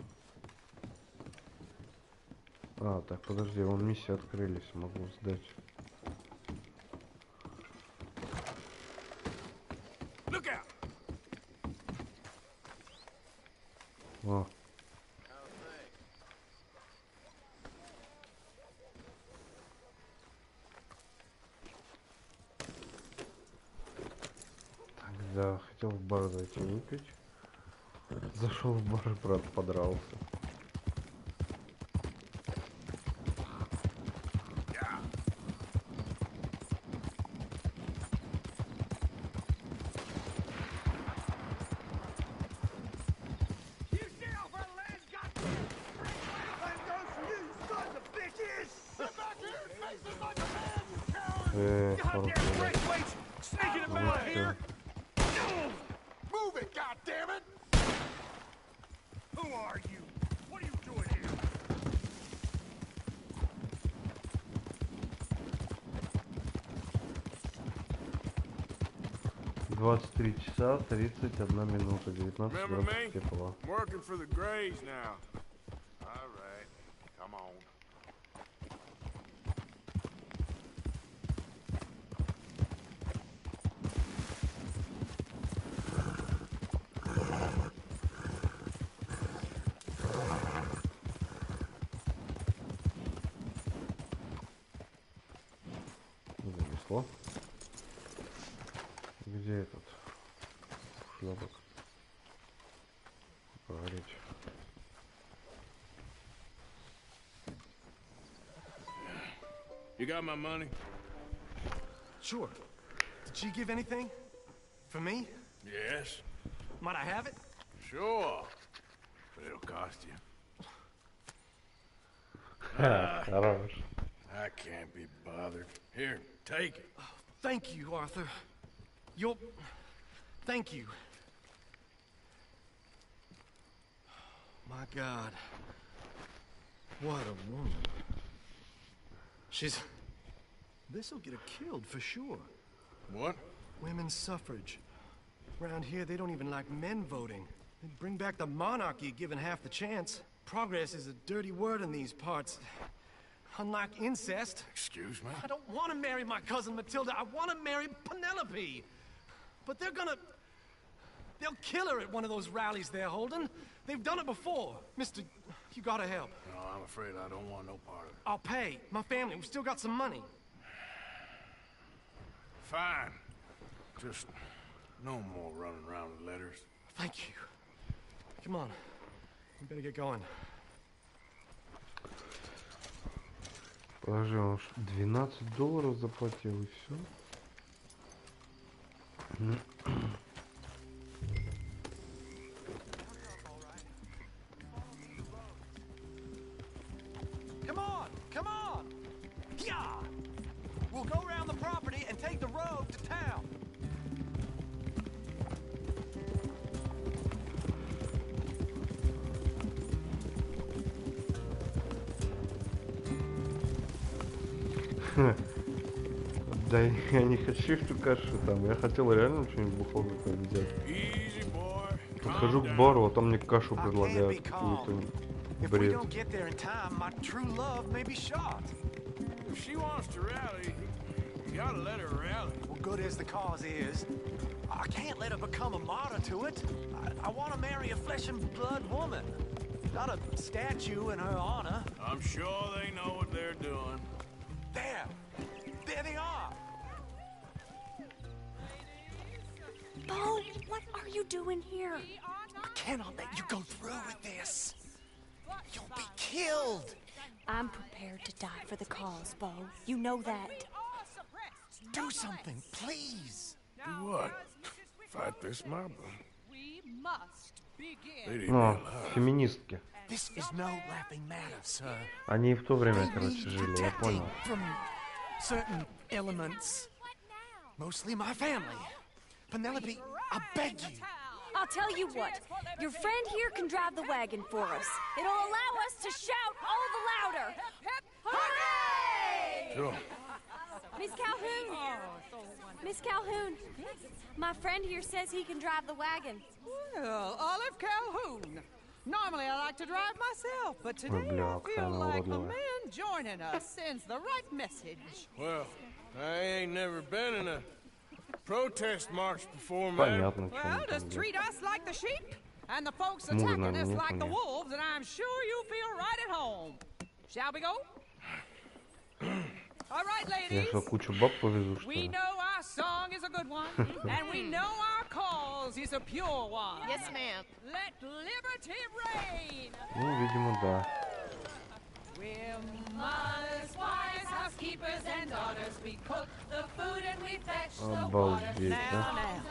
А, так, подожди, вон миссии открылись, могу сдать. О. Так, да, хотел в бар зайти выпить. Зашел в бар и, брат, подрался. Move it, goddammit! Who are you? What are you doing here? 23 часа 31 минута 19 градусов тепла. Working for the Grays now. All right, come on. Занесло. Где этот шлепок? Поговорить. You got my money? Sure. Did she give anything? For me? Yes. Might I have it? Sure. But it'll cost you. Хорош. I can't be bothered. Here, take it. Oh, thank you, Arthur. You'll... Thank you. My God. What a woman. She's... This'll get her killed for sure. What? Women's suffrage. Around here, they don't even like men voting. They'd bring back the monarchy given half the chance. Progress is a dirty word in these parts. Unlike incest. Excuse me? I don't want to marry my cousin Matilda. I want to marry Penelope. But they're gonna... They'll kill her at one of those rallies they're holding. They've done it before. Mister, you gotta help. No, I'm afraid I don't want no part of it. I'll pay. My family, we've still got some money. Fine. Just no more running around with letters. Thank you. Come on. We better get going. Положи, он $12 заплатил и все. Come on, come on. Yeah. We'll go around the property and take the road to town. Да я не хочу эту кашу там, я хотел реально что-нибудь бухло какое взять. Подхожу к бару, а там мне кашу предлагают какую-то бред. Well, good as the cause is, I can't let her become a martyr to it. I want to marry a flesh and blood woman, not a statue in her honor. I'm sure they know what they're doing. There they are. Bo, what are you doing here? I cannot let you go through with this. You'll be killed. I'm prepared to die for the cause, Bo. You know that. Do something, please. Do what? Fight this mob? Ну, феминистки. This is no laughing matter, sir. Они и в то время, короче, жили, я понял. From certain elements, mostly my family. Penelope, I beg you. I'll tell you what. Your friend here can drive the wagon for us. It'll allow us to shout all the louder. Hooray! Sure. Miss Calhoun! Miss Calhoun! My friend here says he can drive the wagon. Well, Olive Calhoun. Normally I like to drive myself, but today I feel like the man joining us sends the right message. Well, I ain't never been in a protest march before, man. Well, just treat us like the sheep, and the folks attacking us like the wolves, and I'm sure you'll feel right at home. Shall we go? All right, ladies. We know our song is a good one, and we know our cause is a pure one. Yes, ma'am. Let liberty reign. Ну, видимо, да. We're mothers, wives, housekeepers, and daughters. We cook the food and we fetch the water. Now,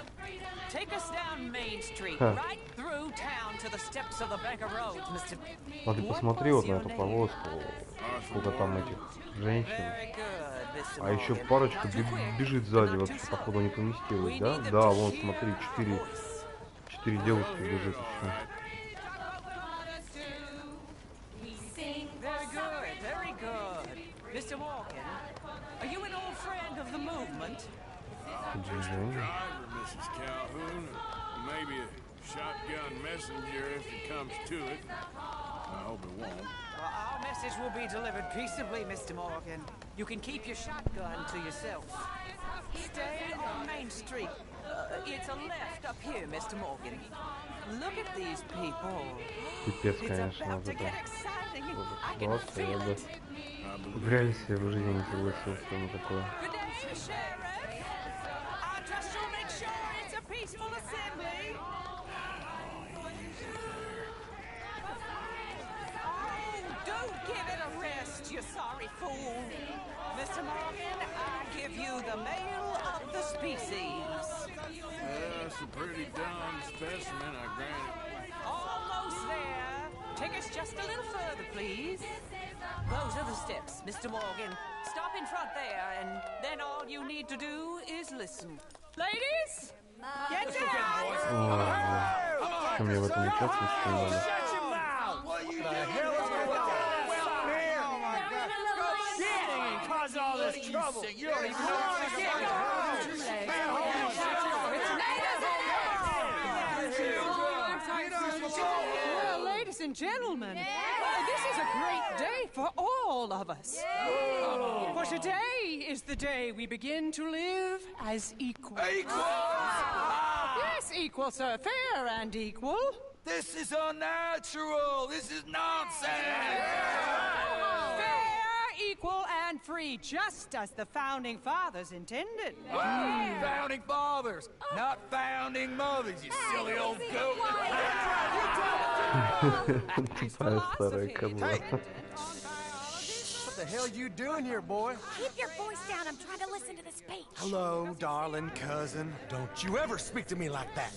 take us down Main Street, right through town to the steps of the Bank of Roads, Mr. А ты посмотри вот на эту повозку, сколько там этих женщин. А еще парочка бежит сзади, вообще, походу, не поместилась, да? Да, вон, смотри, четыре девушки бежит еще. Very good. Mr. Morgan, are you an old friend of the movement? Driver, Mrs. Calhoun, or maybe a shotgun messenger if it comes to it. I hope it won't. Well, our message will be delivered peaceably, Mr. Morgan. You can keep your shotgun to yourself. Stay on Main Street. It's a left up here, Mr. Morgan. Look at these people. Пипец, конечно, вот это ситуация, я бы в реале себе в жизни не согласился на такое. You sorry fool. Mr. Morgan, I give you the male of the species. That's a pretty darn specimen, I grant it. Almost there. Take us just a little further, please. Those are the steps, Mr. Morgan. Stop in front there, and then all you need to do is listen. Ladies, get down! Чем я в этом участвую, что не надо? Cause all this trouble. You don't even know what to get. Well, ladies and gentlemen, this is a great day for all of us. For today is the day we begin to live as equals. Yes, equal, sir. Fair and equal. This is unnatural. This is nonsense. equal and free, just as the founding fathers intended. Founding fathers, not founding mothers, you silly old goat. What the hell you doing here, boy? Keep your voice down. I'm trying to listen to the speech. Hello, darling cousin. Don't you ever speak to me like that.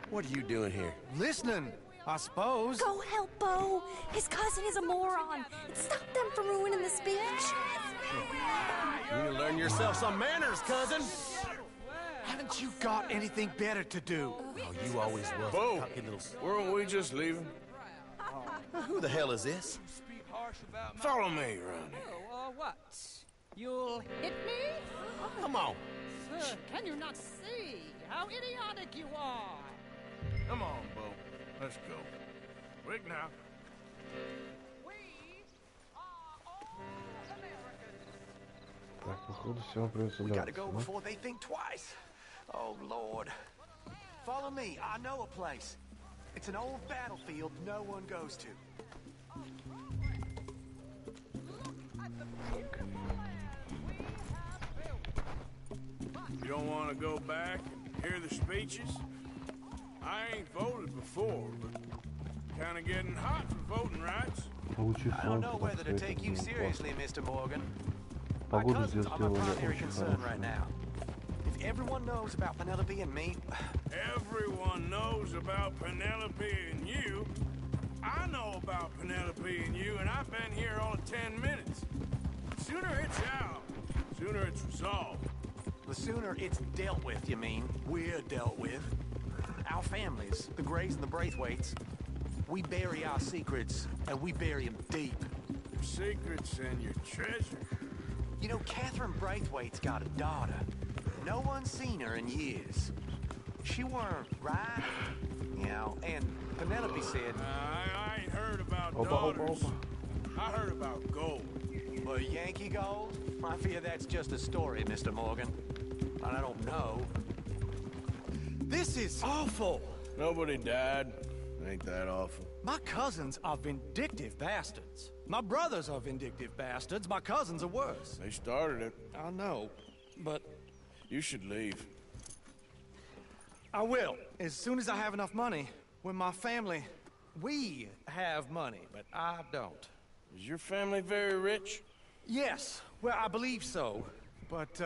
What are you doing here? Listening, I suppose. Go help Bo. His cousin is a moron. Stop them from ruining the speech. You need to learn yourself some manners, cousin. Haven't you got anything better to do? Oh, you always was. Bo, weren't we just leaving? Who the hell is this? Follow me around here. What? You'll hit me? Come on. Sir, can you not see how idiotic you are? Come on, Bo. Let's go. Quick now. Так, походу всего придется We gotta драться, go да? before they think twice. Oh, Lord. Follow me. I know a place. It's an old battlefield no one goes to. You don't want to go back and hear the speeches? I ain't voted before, but kind of getting hot for voting rights. I don't know whether to take you seriously, Mr. Morgan. My Погоду cousins здесь are my сделали primary очень concern right хорошую. now. If everyone knows about Penelope and me... Everyone knows about Penelope and you. I know about Penelope and you, and I've been here all of 10 minutes. Sooner it's out, sooner it's resolved. The sooner it's dealt with, you mean? We're dealt with. Our families, the Greys and the Braithwaites, we bury our secrets, and we bury them deep. Your secrets and your treasure. You know, Catherine Braithwaite's got a daughter. No one's seen her in years. She weren't right, you know, and Penelope said... I ain't heard about daughters. I heard about gold. But Yankee gold? I fear that's just a story, Mr. Morgan. And I don't know. This is awful! Nobody died. Ain't that awful? My cousins are vindictive bastards. My brothers are vindictive bastards. My cousins are worse. They started it. I know, but... You should leave. I will, as soon as I have enough money. When my family... We have money, but I don't. Is your family very rich? Yes, well, I believe so. But,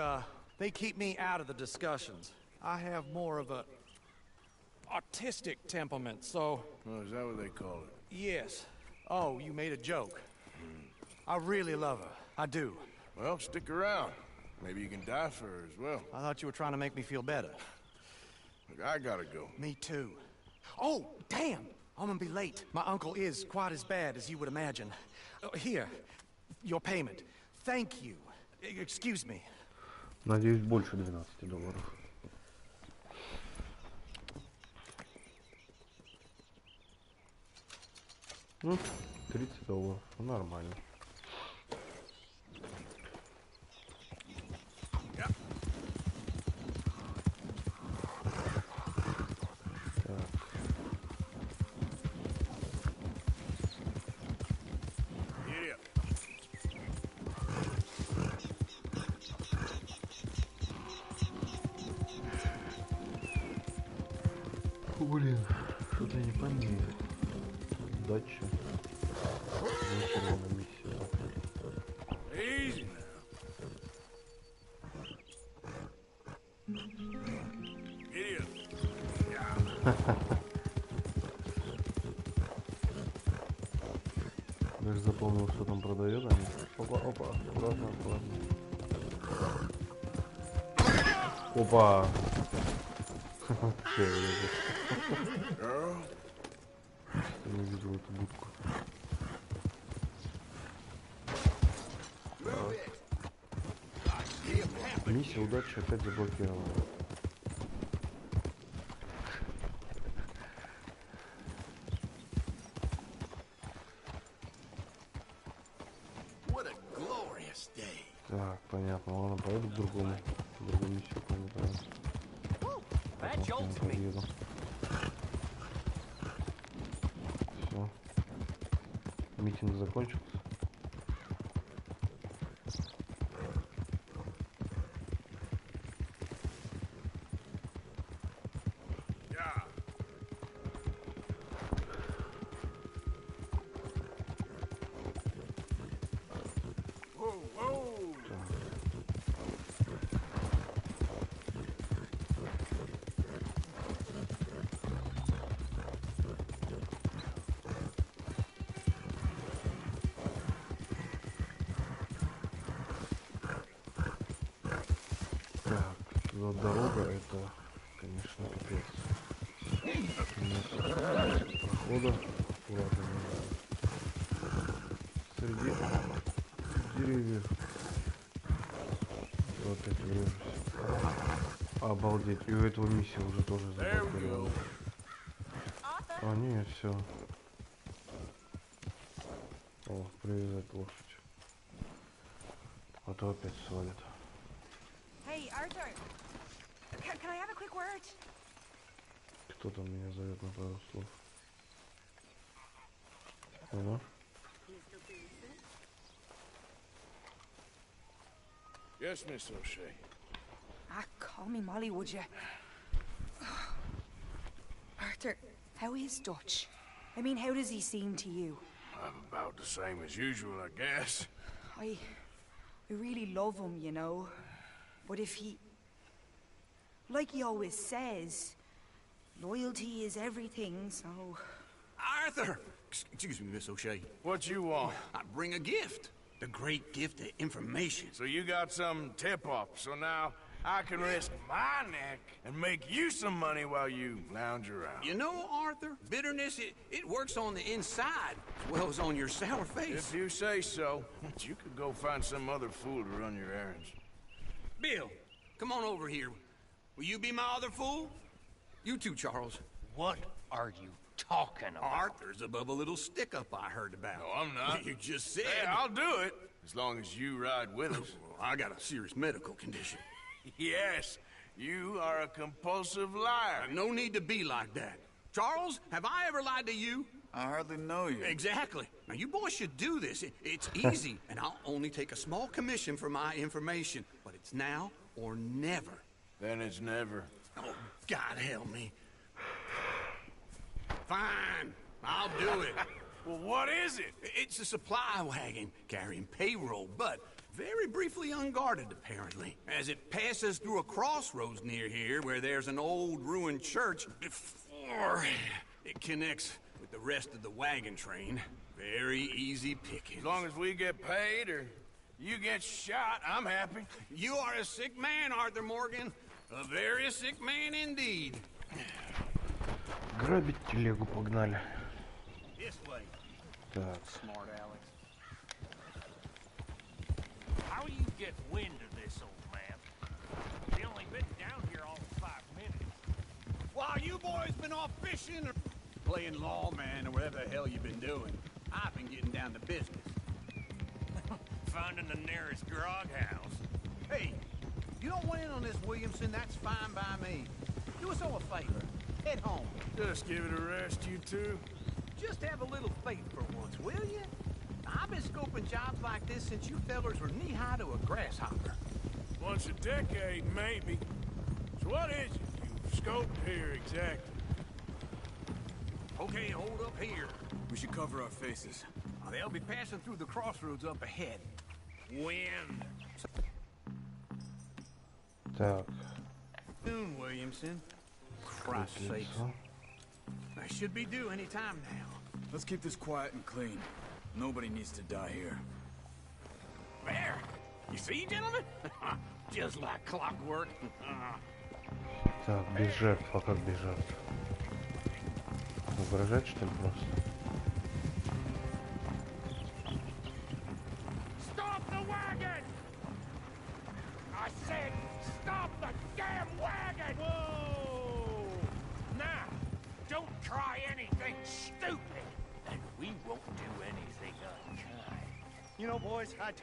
they keep me out of the discussions. I have more of a... artistic temperament, so... Oh, is that what they call it? Yes. Oh, you made a joke. I really love her. I do. Well, stick around. Maybe you can die for her as well. I thought you were trying to make me feel better. Look, I gotta go. Me too. Oh, damn! I'm gonna be late. My uncle is quite as bad as you would imagine. Here, your payment. Thank you. Excuse me. Надеюсь, больше $12. Ну, $30. Нормально. Блин, что-то я не помню. Дача. Ничего на миссию. Easy Даже запомнил, что там продает. Они. Опа, опа, аккуратно, аккуратно. Опа. Я не видел эту будку. Миссия удачи опять заблокирована. Так, понятно. Ладно, пойду к другому. Другую миссию понял. Подъеду. Все. Митинг закончился. эта дорога, это, конечно, капец. Нет прохода, аккуратно среди деревьев. Вот это врежусь. Обалдеть, и у этого миссия уже тоже заблокирована. А, нет, все. О, привязать лошадь. А то опять свалит. Hey, Arthur. Can I have a quick word? Кто там меня зовет на пару слов? Ага. Yes, Miss O'Shea. Ah, call me Molly, would you? Arthur, how is Dutch? I mean, how does he seem to you? I'm about the same as usual, I guess. I really love him, you know. But if he... Like he always says, loyalty is everything, so... Arthur! Excuse me, Miss O'Shea. What you want? I bring a gift. The great gift of information. So you got some tip-off, so now I can risk my neck and make you some money while you lounge around. You know, Arthur, bitterness, it works on the inside as well as on your sour face. If you say so, you could go find some other fool to run your errands. Bill, come on over here. Will you be my other fool? You too, Charles. What are you talking about? Arthur's above a little stick-up I heard about. No, I'm not. You just said... Hey, I'll do it, as long as you ride with us. I got a serious medical condition. Yes, you are a compulsive liar. No need to be like that. Charles, have I ever lied to you? I hardly know you. Exactly. Now, you boys should do this. It's easy, and I'll only take a small commission for my information. But it's now or never. Then it's never. Oh, God help me. Fine, I'll do it. Well, what is it? It's a supply wagon carrying payroll, but very briefly unguarded, apparently. As it passes through a crossroads near here where there's an old ruined church before it connects with the rest of the wagon train. Very easy pickings. As long as we get paid or you get shot, I'm happy. You are a sick man, Arthur Morgan. A very sick man indeed. Грабить телегу погнали. This way. Так. Smart Alex. How you get wind of this, old man? You only been down here all 5 minutes. While you boys been off fishing or playing lawman or whatever the hell you've been doing, I've been getting down to business. Finding the nearest grog house. Hey, you don't want in on this, Williamson, that's fine by me. Do us all a favor. Head home. Just give it a rest, you two. Just have a little faith for once, will you? I've been scoping jobs like this since you fellers were knee-high to a grasshopper. Once a decade, maybe. So what is it you've scoped here exactly? Okay, hold up here. We should cover our faces. They'll be passing through the crossroads up ahead. Wind. Так. Soon, Williamson. Christ's sakes. I should be due any time now. Let's keep this quiet and clean. Nobody needs to die here. There! You see, gentlemen? Just like clockwork. Так, без жертв, а как без жертв? Угрожать, что ли, просто? Stop the wagon! I said, stop the damn wagon! Whoa! Now, don't try anything stupid, and we won't do anything unkind. You know, boys, I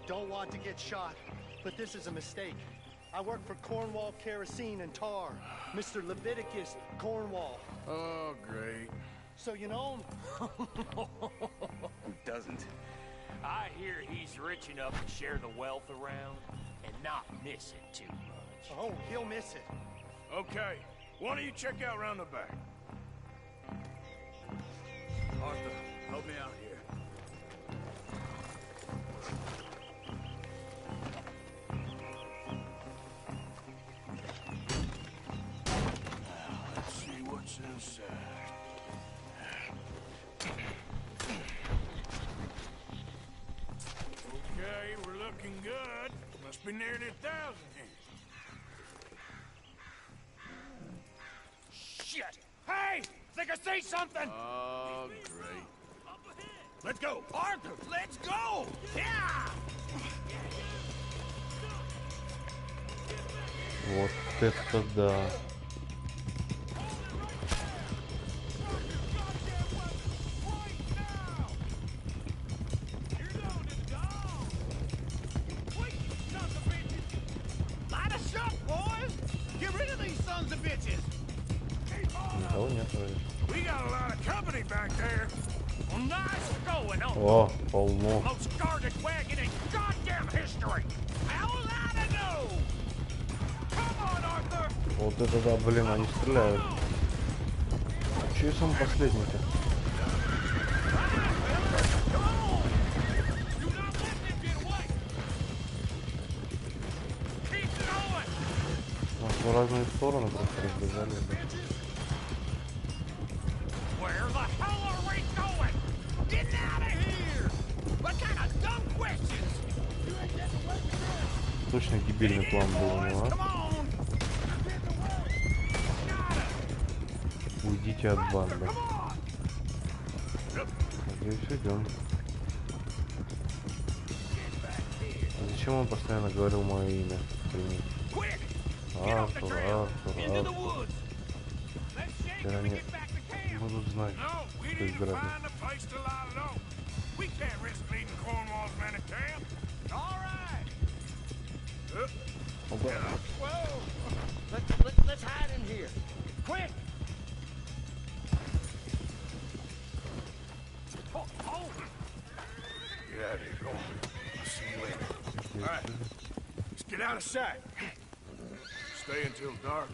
don't want to get shot, but this is a mistake. I work for Cornwall Kerosene and Tar, Mr. Leviticus Cornwall. Oh, great. So you know him? Who doesn't? I hear he's rich enough to share the wealth around and not miss it too much. Oh, he'll miss it. Okay, why don't you check out round the back? Arthur, help me out here. Let's see what's inside. Okay, we're looking good. Must be nearly 1,000 here. shit! Hey! Think I see something? Oh, great. Let's go! Arthur, let's go! Yeah! Вот это да. Light us up, boys! Get rid of these sons of bitches! Никого нет вроде. We got a lot of company back there. Well, nice going on. О, полно. Most guarded wagon in goddamn history. How will I know? Come on, Arthur. Вот это да, блин, они стреляют. Че я сам последний-то? Нас в разные стороны просто разбежали. Да. Where the hell are we going? Get out of here! What kind of dumb questions? Точно дебильный план был у него, а? Уйдите от банды. Здесь идем. А зачем он постоянно говорил мое имя? Артур, Артур, Артур. Теперь они будут знать, что играть. Let's hide in here. Quick! Oh. Get out of here, go on. I'll see you later. All right, let's get out of sight. Stay until dark,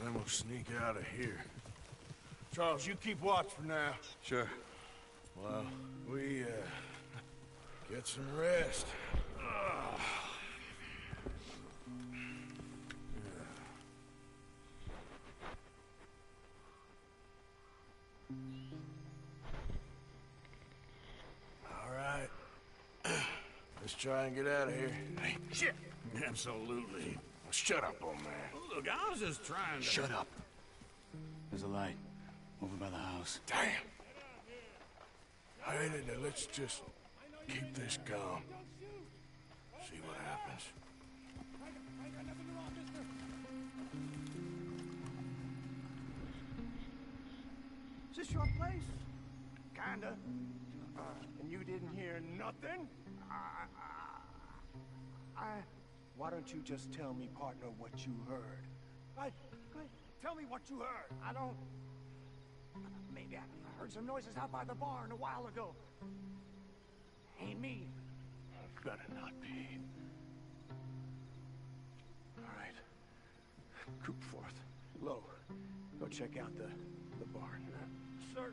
then we'll sneak out of here. Charles, you keep watch for now. Sure. Well, we, get some rest. All right. Let's try and get out of here. Hey, shit! Absolutely. Shut up, old man. Look, I was just trying to... Shut up. There's a light over by the house. Damn. All right, now let's just keep this calm. See what happens. Is this your place? Kinda. And you didn't hear nothing? Why don't you just tell me, partner, what you heard? Tell me what you heard. I don't... Maybe I heard some noises out by the barn a while ago. Ain't me. Better not be. All right. Group forth. Lo, go check out the barn. Sir.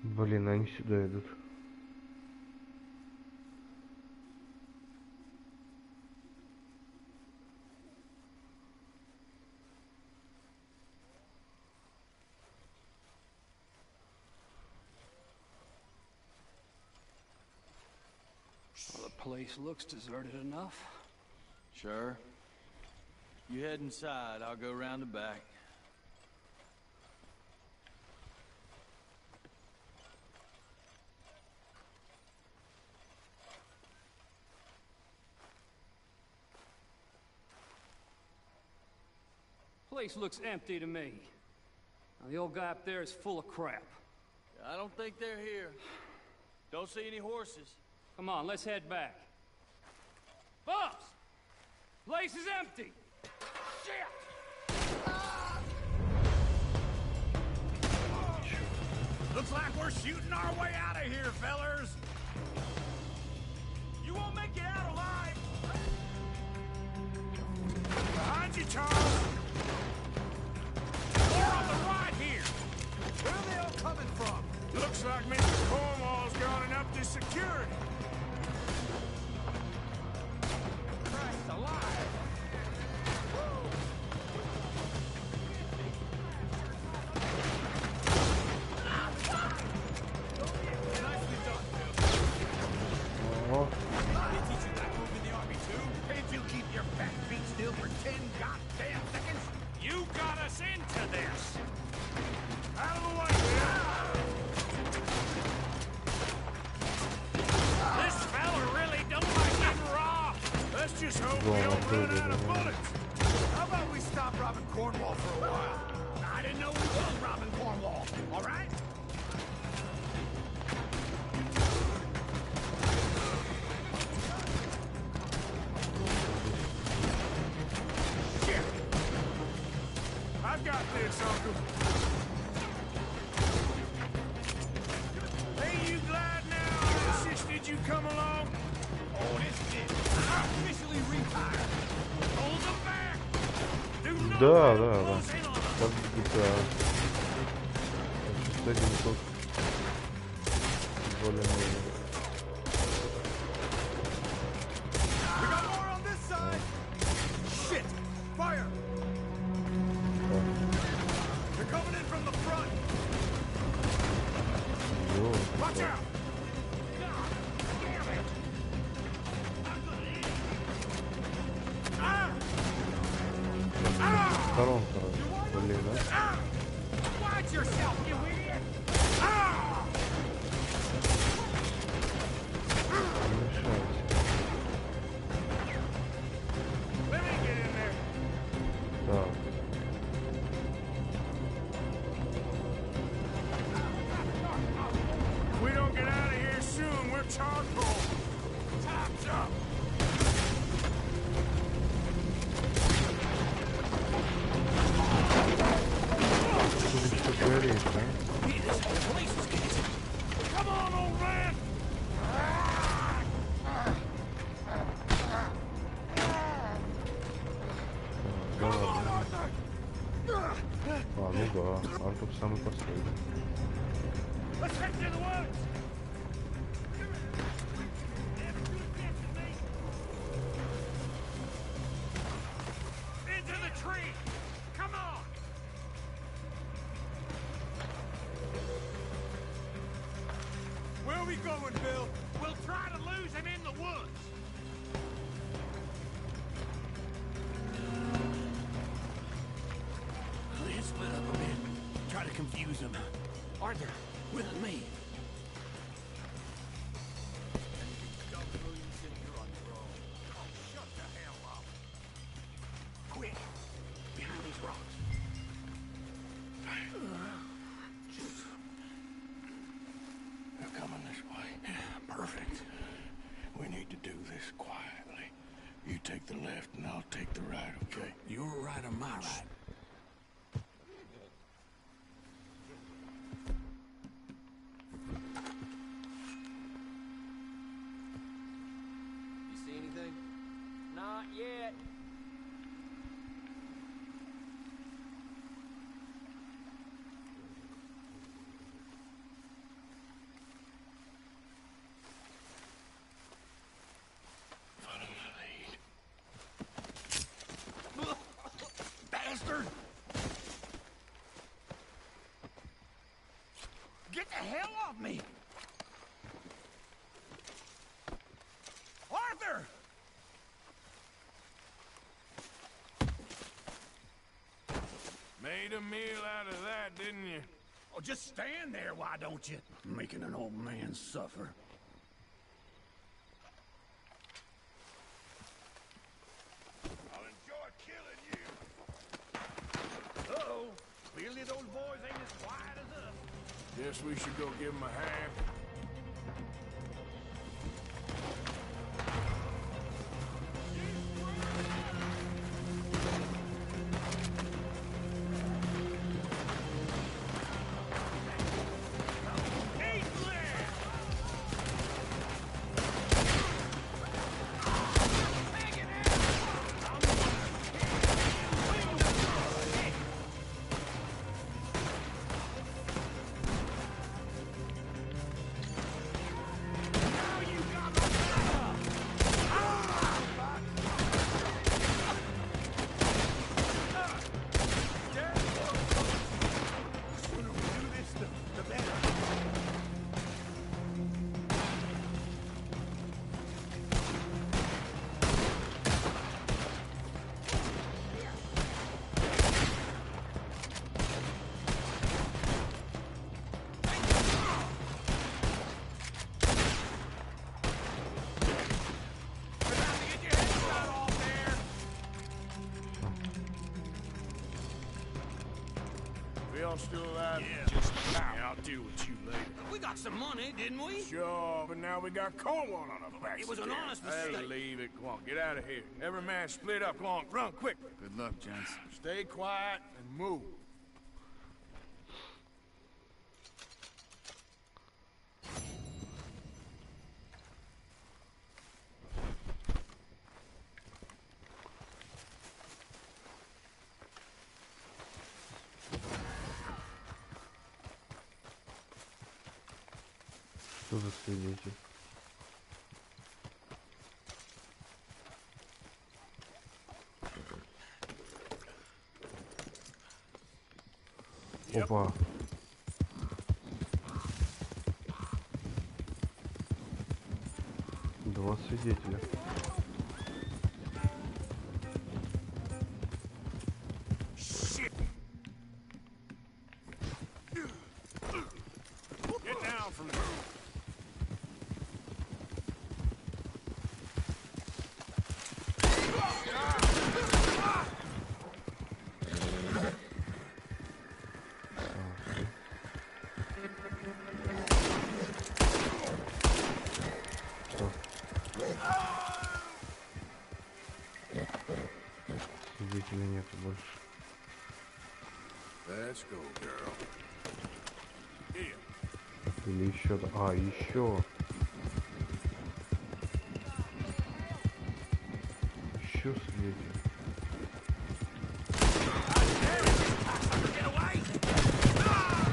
Блин, они сюда идут. Well, the place looks deserted enough. Sure. You head inside, I'll go round the back. Place looks empty to me. Now, the old guy up there is full of crap. I don't think they're here. Don't see any horses. Come on, let's head back. Boss! Place is empty! Shit! Looks like we're shooting our way out of here, fellers! You won't make it out alive! Behind you, Charles! More on the right here! Where are they all coming from? Looks like Mr. Cornwall's gone and upped his security. Christ alive! О, They teach you that move in the army too? Going on through How about we stop robbing Cornwall for a while? I didn't know we was robbing Cornwall, all right? Shit! I've got this, Uncle. Ain't you glad now I insisted you come along? Oh, this is it. I'm officially retired. Hold them back. Да. Как GTA. С этим тут более-менее. We got more on this side. Shit! Fire! They're coming in from the front. Watch out! Сторон, короче, блин, да? Watch yourself, you idiot! Не мешайте. Let me get in there. Так. If we don't get out of here soon, we're charcoal. Time's up. Come on, old man! Да ладно. Ну да, Артур самый последний. Let's head to the woods! Into the tree! Come on! Where are we going, Bill? We'll try to lose him in the woods. Let's split up a bit. Try to confuse them. Arthur, with me. Quick! Behind these rocks. They're coming this way. Perfect. We need to do this quietly. You take the left and I'll take the right, okay? Your right or my right? You see anything? Not yet. Follow my lead. Bastard! Get the hell off me! Arthur! Made a meal out of that, didn't you? Oh, just stand there, why don't you? Making an old man suffer. I'll enjoy killing you. Uh-oh. Clearly those boys ain't as quiet as us. Guess we should go give him a hand. all still alive? Yeah. Just about. Yeah, I'll deal with you later. We got some money, didn't we? Sure, but now we got Cornwall on our backs. It was an again. honest Hey, mistake. leave it. Come on, get out of here. Every man split up. Come on, run quick. Good luck, gents. Stay quiet and move. Что за свидетель? Опа. Два свидетеля. Get down from there. Свидетелей нету больше. Let's go, girl. Here. Или еще... А, еще. Еще свидетель.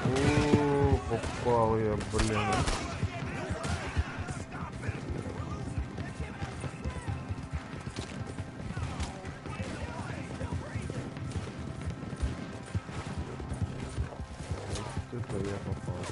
О, попал я, блин. Это я попал.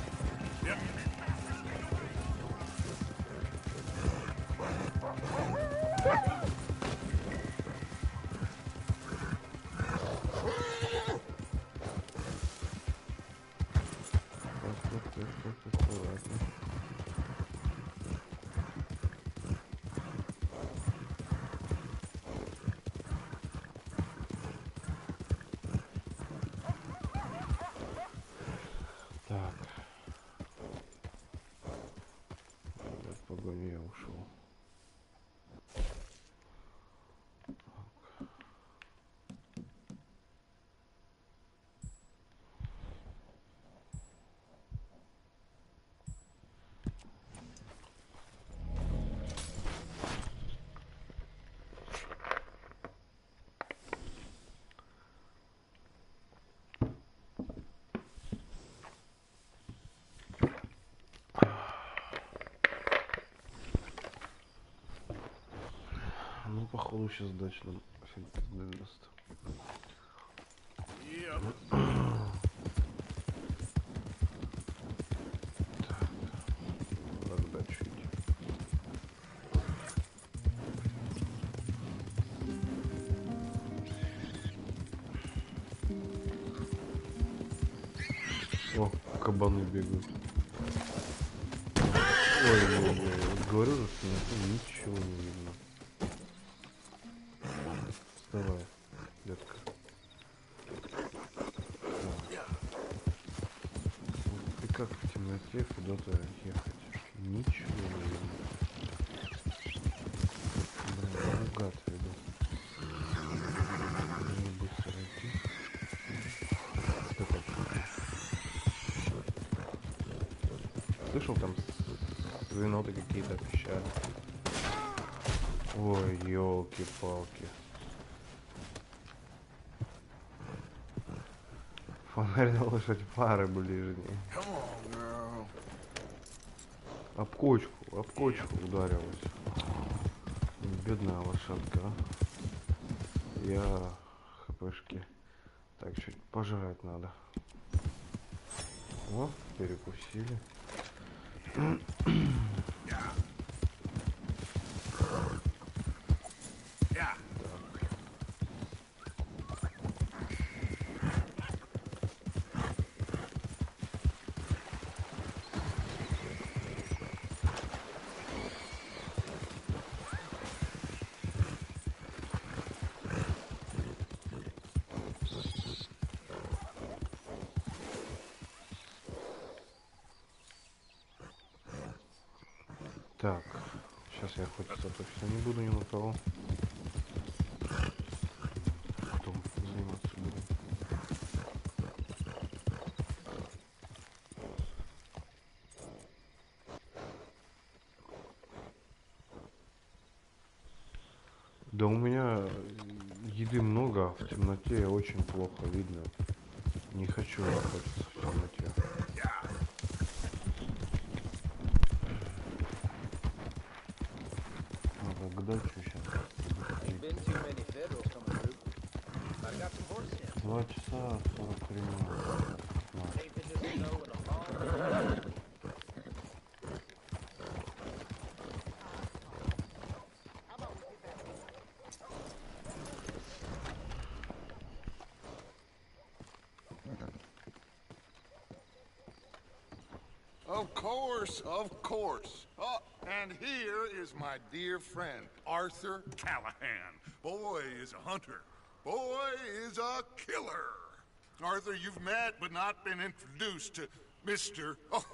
Так. От погони я ушел. Ну, походу, сейчас дача нам всем пизды даст. Так, надо дачу идти. О, кабаны бегают. Ой, говорю же, что ничего не видно. Давай, детка. Вот ты как в темноте куда-то ехать? Ничего не видно. Блин, наугад веду. Нужно быстро идти. Слышал, там свиноты какие-то пищали. Ой, елки-палки. Фонарь на лошадь, фары ближние. Об кочку ударилась. Бедная лошадка, а. Я хпшки. Так, чуть пожрать надо. О, перекусили. Так, сейчас я охотиться точно не буду ни на кого. Потом заниматься буду. Да у меня еды много, в темноте очень плохо видно. Не хочу охотиться в темноте. Надо к дачу сейчас. 2 часа 43 минуты. Of course. Oh, and here is my dear friend, Arthur Callahan. Boy is a hunter. Boy is a killer. Arthur, you've met but not been introduced to Mr. Oh,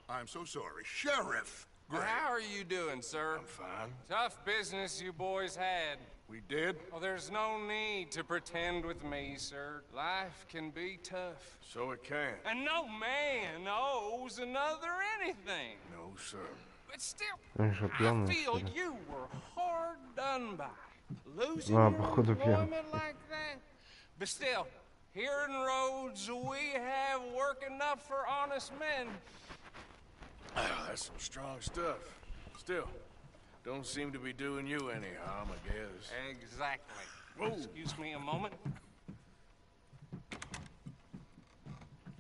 I'm so sorry, Sheriff Gray. How are you doing, sir? I'm fine. Tough business you boys had. We did? Well, there's no need to pretend with me, sir. Life can be tough. So it can. And no man owes another anything. No, sir. But still, Конечно, I пьяный, feel что ли? you were hard done by. Losing А, your походу, пьяный. employment like that. But still, here in Rhodes, we have work enough for honest men. That's some strong stuff. Still, don't seem to be doing you any harm, I guess. Exactly. Whoa. Excuse me a moment.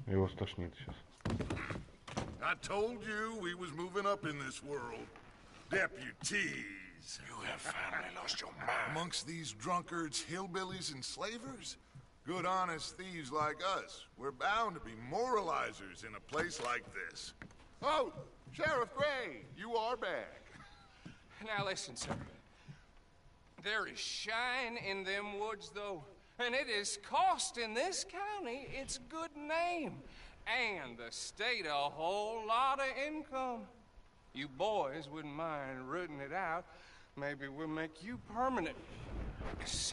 Его стошнит сейчас. I told you we was moving up in this world. Deputies. You have finally lost your mind. Amongst these drunkards, hillbillies, and slavers? Good honest thieves like us. We're bound to be moralizers in a place like this. Oh, Sheriff Gray, you are back. Now listen, sir. There is shine in them woods, though, and it is costing this county its good name, and the state a whole lot of income. You boys wouldn't mind rooting it out. Maybe we'll make you permanent.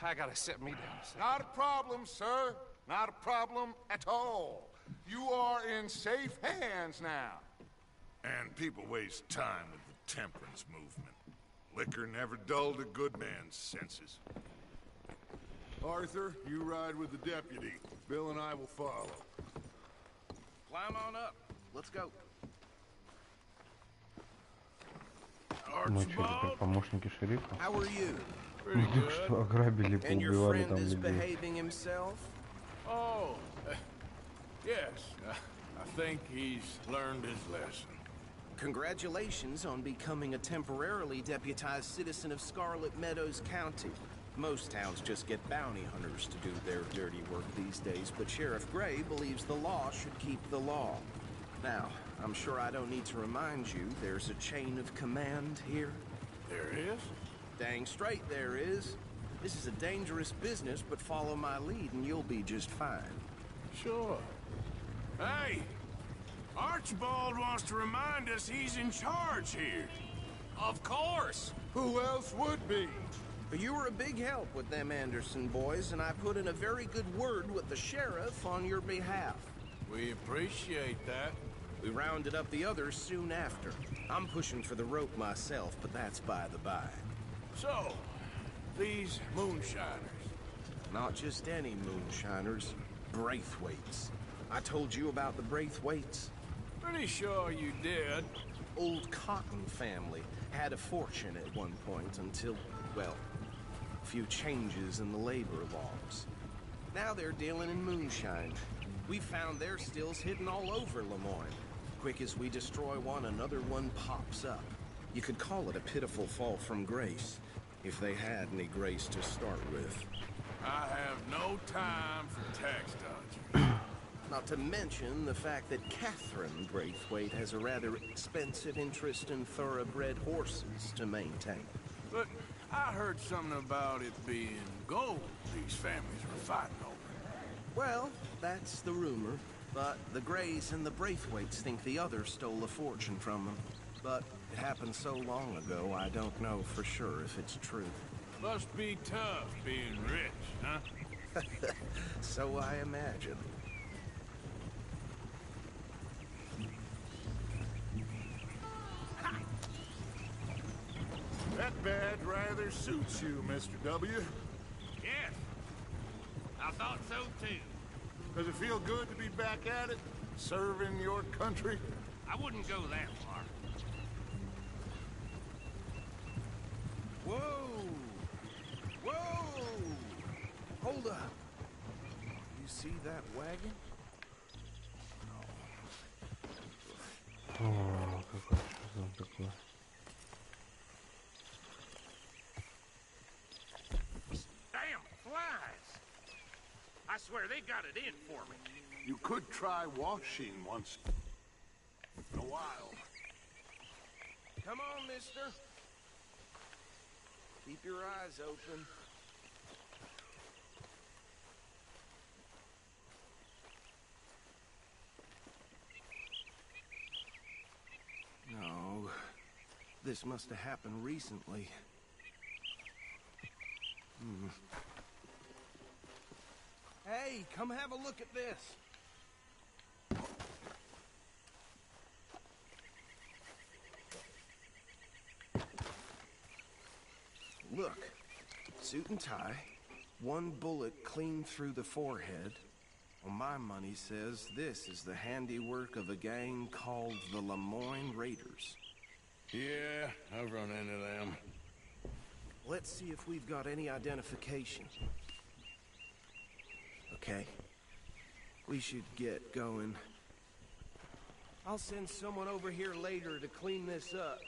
I gotta set me down, sir. Not a problem, sir. Not a problem at all. You are in safe hands now. And people waste time with the temperance movement. Liquor never dulled a good man's senses. Arthur, you ride with the deputy. Bill and I will follow. Climb on up. Let's go. Мы что, теперь помощники шерифа? How are you? Ну так что, ограбили, And your поубивали friend там is людей. behaving himself? Oh, yes. I think he's learned his lesson. Congratulations on becoming a temporarily deputized citizen of Scarlet Meadows County. Most towns just get bounty hunters to do their dirty work these days, but Sheriff Gray believes the law should keep the law. Now, I'm sure I don't need to remind you there's a chain of command here. There is? Dang straight there is. This is a dangerous business, but follow my lead and you'll be just fine. Sure. Hey! Archibald wants to remind us he's in charge here. Of course. Who else would be? You were a big help with them Anderson boys, and I put in a very good word with the sheriff on your behalf. We appreciate that. We rounded up the others soon after. I'm pushing for the rope myself, but that's by the by. So, these moonshiners. Not just any moonshiners, Braithwaites. I told you about the Braithwaites. Pretty sure you did. Old Cotton family had a fortune at one point until, well, a few changes in the labor laws. Now they're dealing in moonshine. We found their stills hidden all over Lemoyne. Quick as we destroy one, another one pops up. You could call it a pitiful fall from grace, if they had any grace to start with. I have no time for tax dodgers. Not to mention the fact that Catherine Braithwaite has a rather expensive interest in thoroughbred horses to maintain. But I heard something about it being gold these families were fighting over. Well, that's the rumor. But the Grays and the Braithwaites think the other stole a fortune from them. But it happened so long ago, I don't know for sure if it's true. Must be tough being rich, huh? So I imagine. That badge rather suits you, Mr. W. Yes. I thought so, too. Does it feel good to be back at it? Serving your country? I wouldn't go that far. Whoa! Whoa! Hold up. You see that wagon? О, какой шазам такой. Damn flies! I swear they got it in for me. You could try washing once in a while. Come on, mister. Keep your eyes open. No, this must have happened recently. Hey, come have a look at this. Look, suit and tie, one bullet clean through the forehead. Well, my money says this is the handiwork of a gang called the Lemoyne Raiders. Yeah, I've run into them. Let's see if we've got any identification. Okay. We should get going. I'll send someone over here later to clean this up.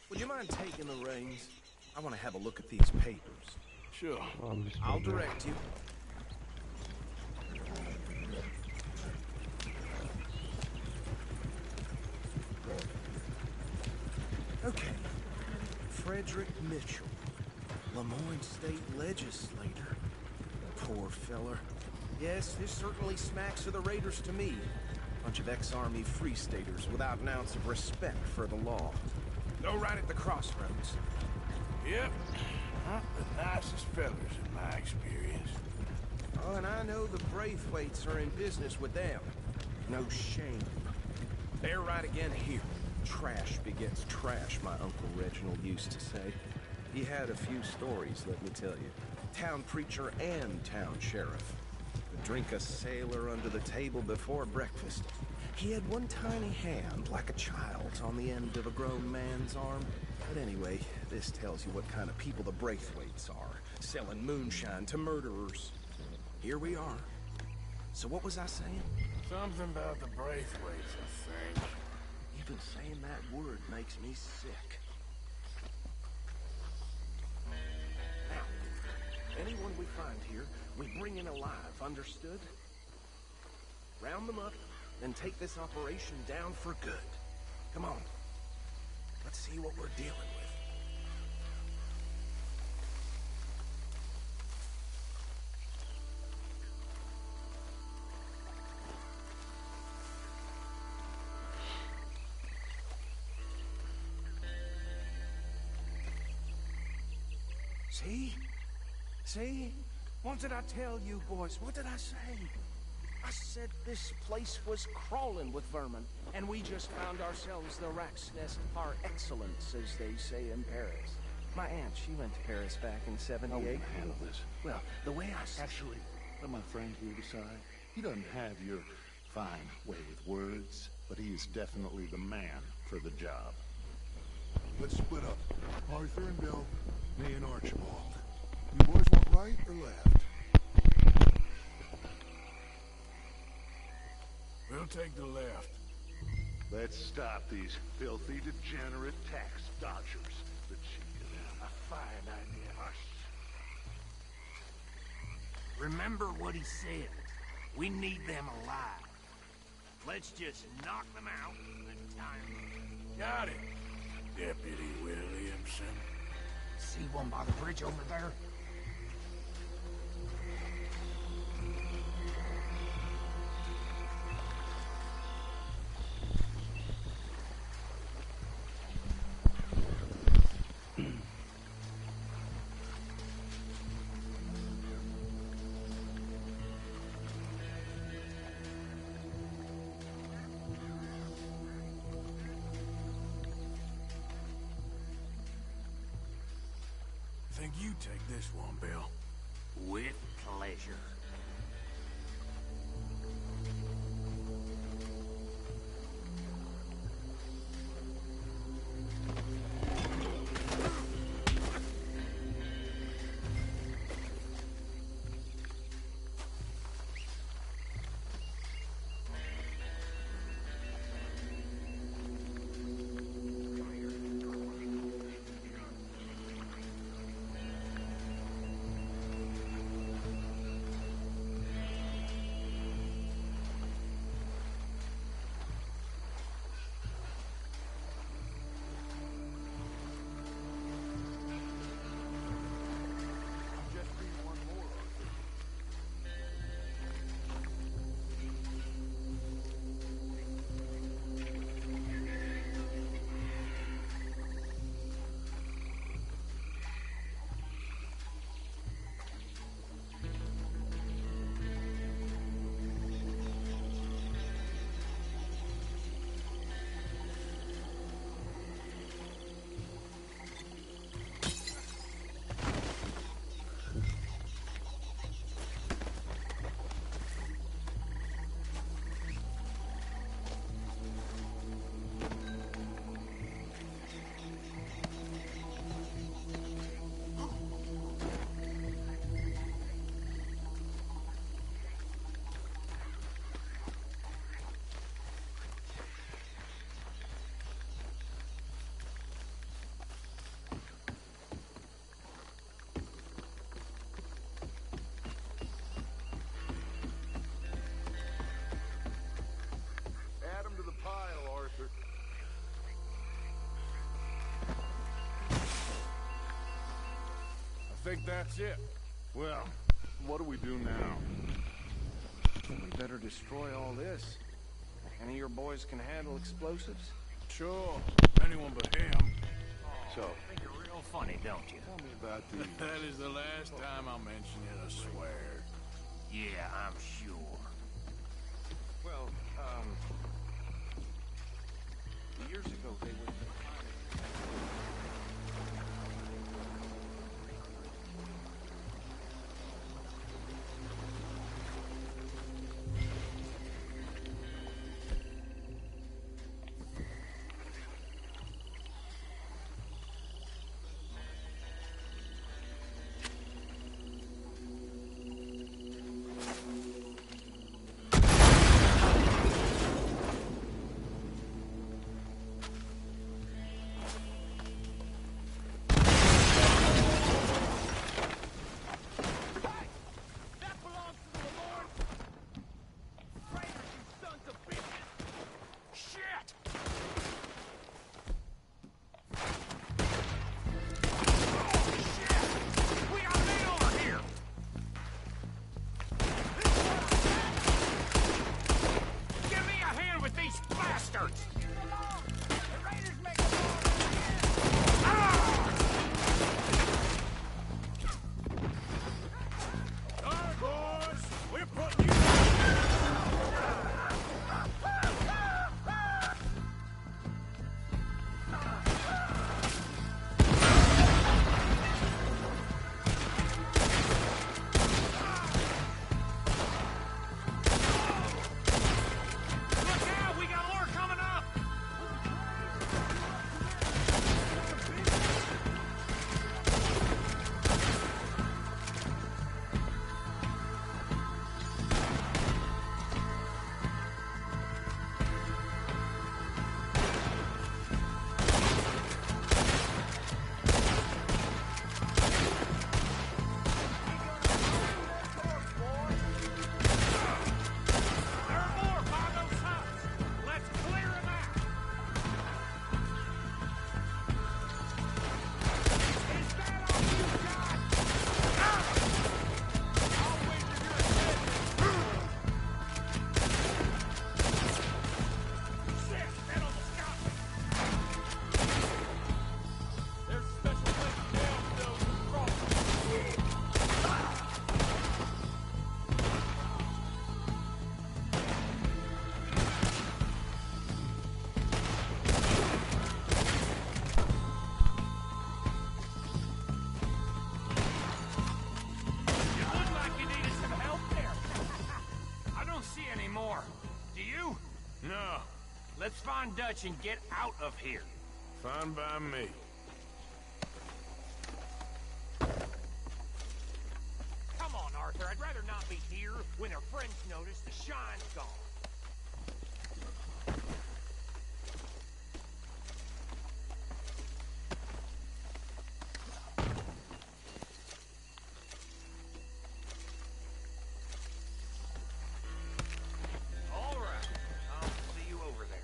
Would you mind taking the reins? I want to have a look at these papers. Sure. I'll direct you. Okay. Frederick Mitchell, Lemoyne State Legislator. Poor feller. Yes, this certainly smacks of the Raiders to me. Bunch of ex-Army Free Staters without an ounce of respect for the law. Go right at the crossroads. Yep. Not the nicest fellas in my experience. Oh, and I know the Braithwaites are in business with them. No shame. They're right again here. Trash begets trash, my Uncle Reginald used to say. He had a few stories, let me tell you. Town preacher and town sheriff. Would drink a sailor under the table before breakfast. He had one tiny hand, like a child's, on the end of a grown man's arm. But anyway, this tells you what kind of people the Braithwaites are, selling moonshine to murderers. Here we are. So what was I saying? Something about the Braithwaites, I think. Even saying that word makes me sick. Now, anyone we find here, we bring in alive, understood? Round them up, then take this operation down for good. Come on. Let's see what we're dealing with. See? See? What did I tell you, boys? What did I say? I said this place was crawling with vermin, and we just found ourselves the rat's nest par excellence, as they say in Paris. My aunt, she went to Paris back in '78. How will you handle this? Well, the way I... Actually, let my friend here decide. He doesn't have your fine way with words, but he is definitely the man for the job. Let's split up. Arthur and Bill, me and Archibald. You boys want right or left? We'll take the left. Let's stop these filthy, degenerate tax dodgers. The cheek of them. A fine idea. Hush. Remember what he said. We need them alive. Let's just knock them out and time them. Got it, Deputy Williamson. See one by the bridge over there? I think you take this one, Bill. With pleasure. I think that's it. Well, what do we do now? We better destroy all this. Any of your boys can handle explosives? Sure. Anyone but him. So, think you're real funny, don't you? Tell me about these. That is the last time I mention it, I swear. Yeah, I'm sure. Well, years ago they were... see any more. Do you? No. Let's find Dutch and get out of here. Fine by me. Come on, Arthur. I'd rather not be here when our friends notice the shine's gone. All right. I'll see you over there.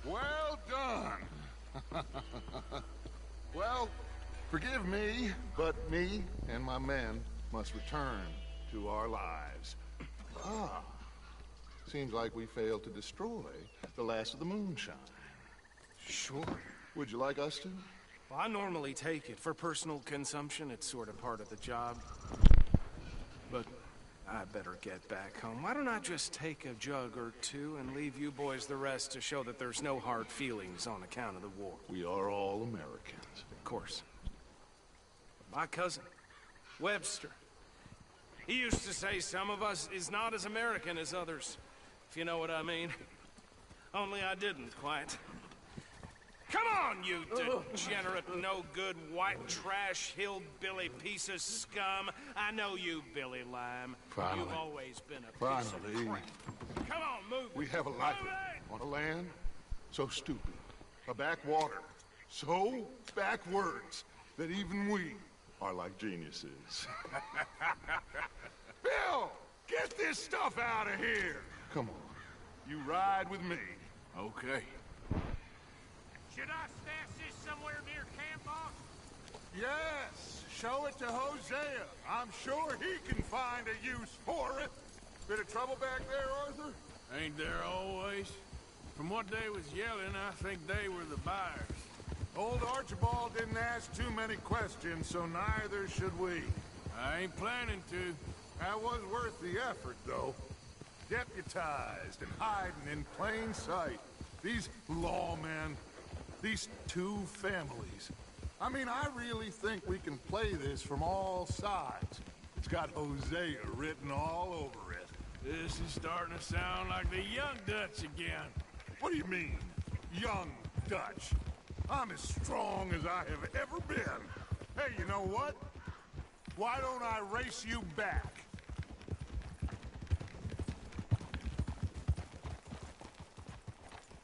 Well done. Well, forgive me, but me and my men must return to our lives. Ah, seems like we failed to destroy the last of the moonshine. Sure. Would you like us to? Well, I normally take it for personal consumption. It's sort of part of the job. But I better get back home. Why don't I just take a jug or two and leave you boys the rest to show that there's no hard feelings on account of the war? We are all Americans. Of course. My cousin, Webster, he used to say some of us is not as American as others, if you know what I mean. Only I didn't quite. Come on, you degenerate, no-good, white trash, hillbilly piece of scum. I know you, Billy Lime. Finally. You've always been a piece of crap. Come on, move it. We have a life on a land so stupid, a backwater so backwards that even we are like geniuses. Bill, get this stuff out of here. Come on, you ride with me. Okay. Should I stash this somewhere near camp, boss? Yes, show it to Hosea. I'm sure he can find a use for it. Bit of trouble back there, Arthur? Ain't there always? From what they was yelling, I think they were the buyers. Old Archibald didn't ask too many questions, so neither should we. I ain't planning to. That was worth the effort, though. Deputized and hiding in plain sight. These lawmen, these two families. I mean, I really think we can play this from all sides. It's got Hosea written all over it. This is starting to sound like the young Dutch again. What do you mean, young Dutch? I'm as strong as I have ever been. Hey, you know what? Why don't I race you back?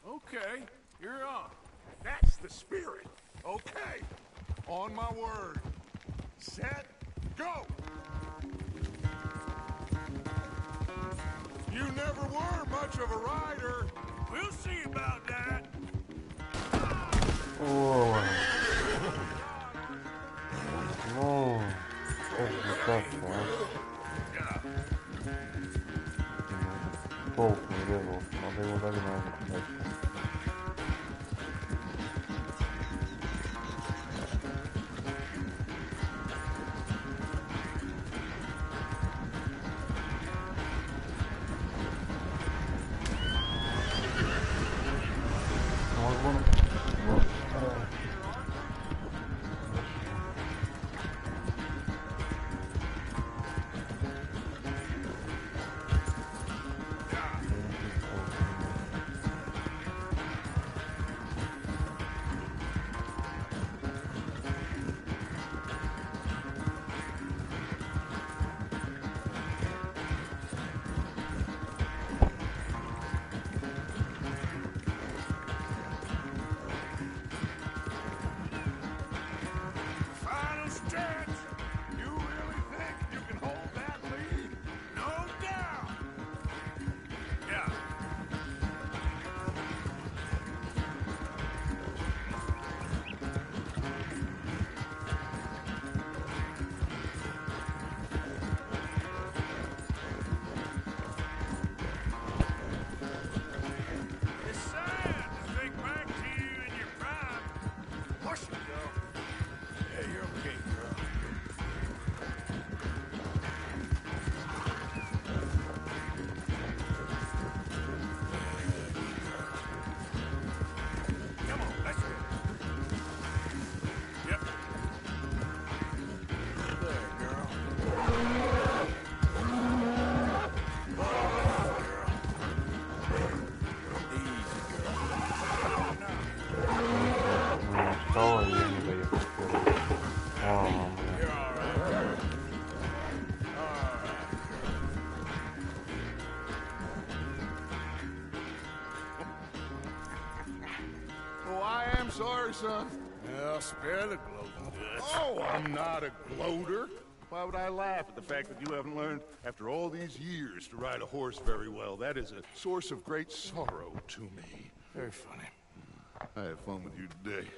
Okay, you're on. That's the spirit. Okay. On my word. Set, go! You never were much of a rider. We'll see about that. Ой. Ну, как же так, Толк не резал, надо его догнать дальше. sorry, son. Well, spare the gloating, Dutch. Oh, I'm not a gloater. Why would I laugh at the fact that you haven't learned, after all these years, to ride a horse very well? That is a source of great sorrow to me. Very funny. I had fun with you today.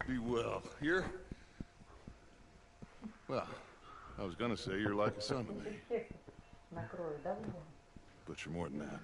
Be well. Here? Well, I was gonna say you're like a son to me. But you're more than that.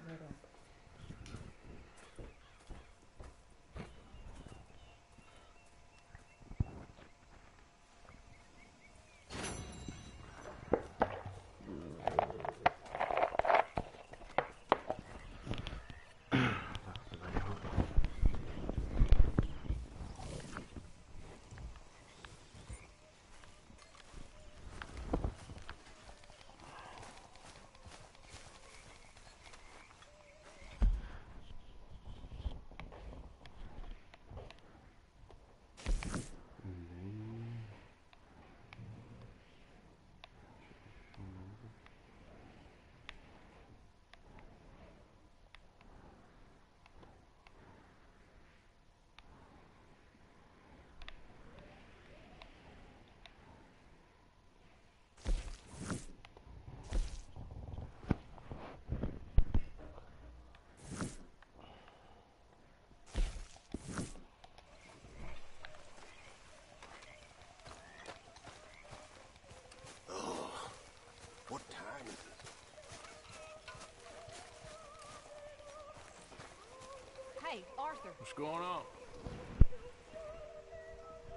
Hey, Arthur. What's going on?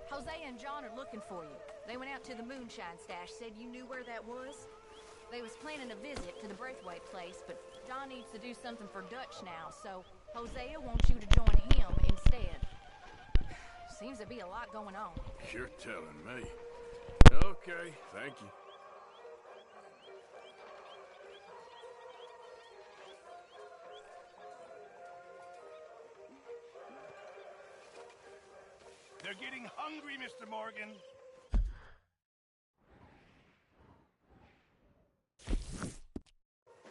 Jose and John are looking for you. They went out to the moonshine stash, said you knew where that was. They was planning a visit to the Braithwaite place, but John needs to do something for Dutch now, so Hosea wants you to join him instead. Seems to be a lot going on. You're telling me. Okay, thank you. They're getting hungry, Mr. Morgan.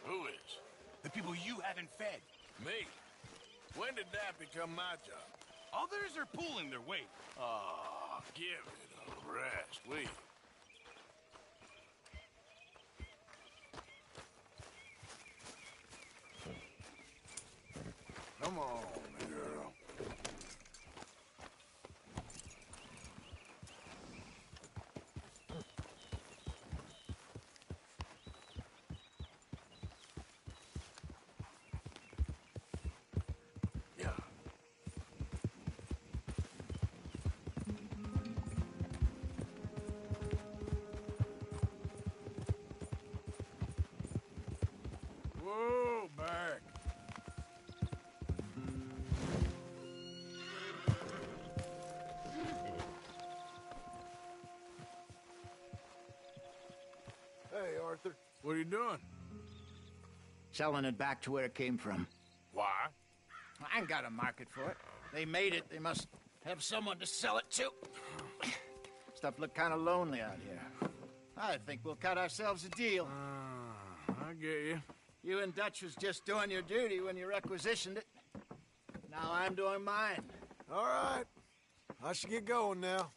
Who is? The people you haven't fed. Me? When did that become my job? Others are pulling their weight. Ah, give it a rest, will you? Come on, girl. Whoa, back. Hey, Arthur. What are you doing? Selling it back to where it came from. Why? I ain't got a market for it. They made it. They must have someone to sell it to. Stuff look kind of lonely out here. I think we'll cut ourselves a deal. I get you. You and Dutch was just doing your duty when you requisitioned it. Now I'm doing mine. All right. I should get going now.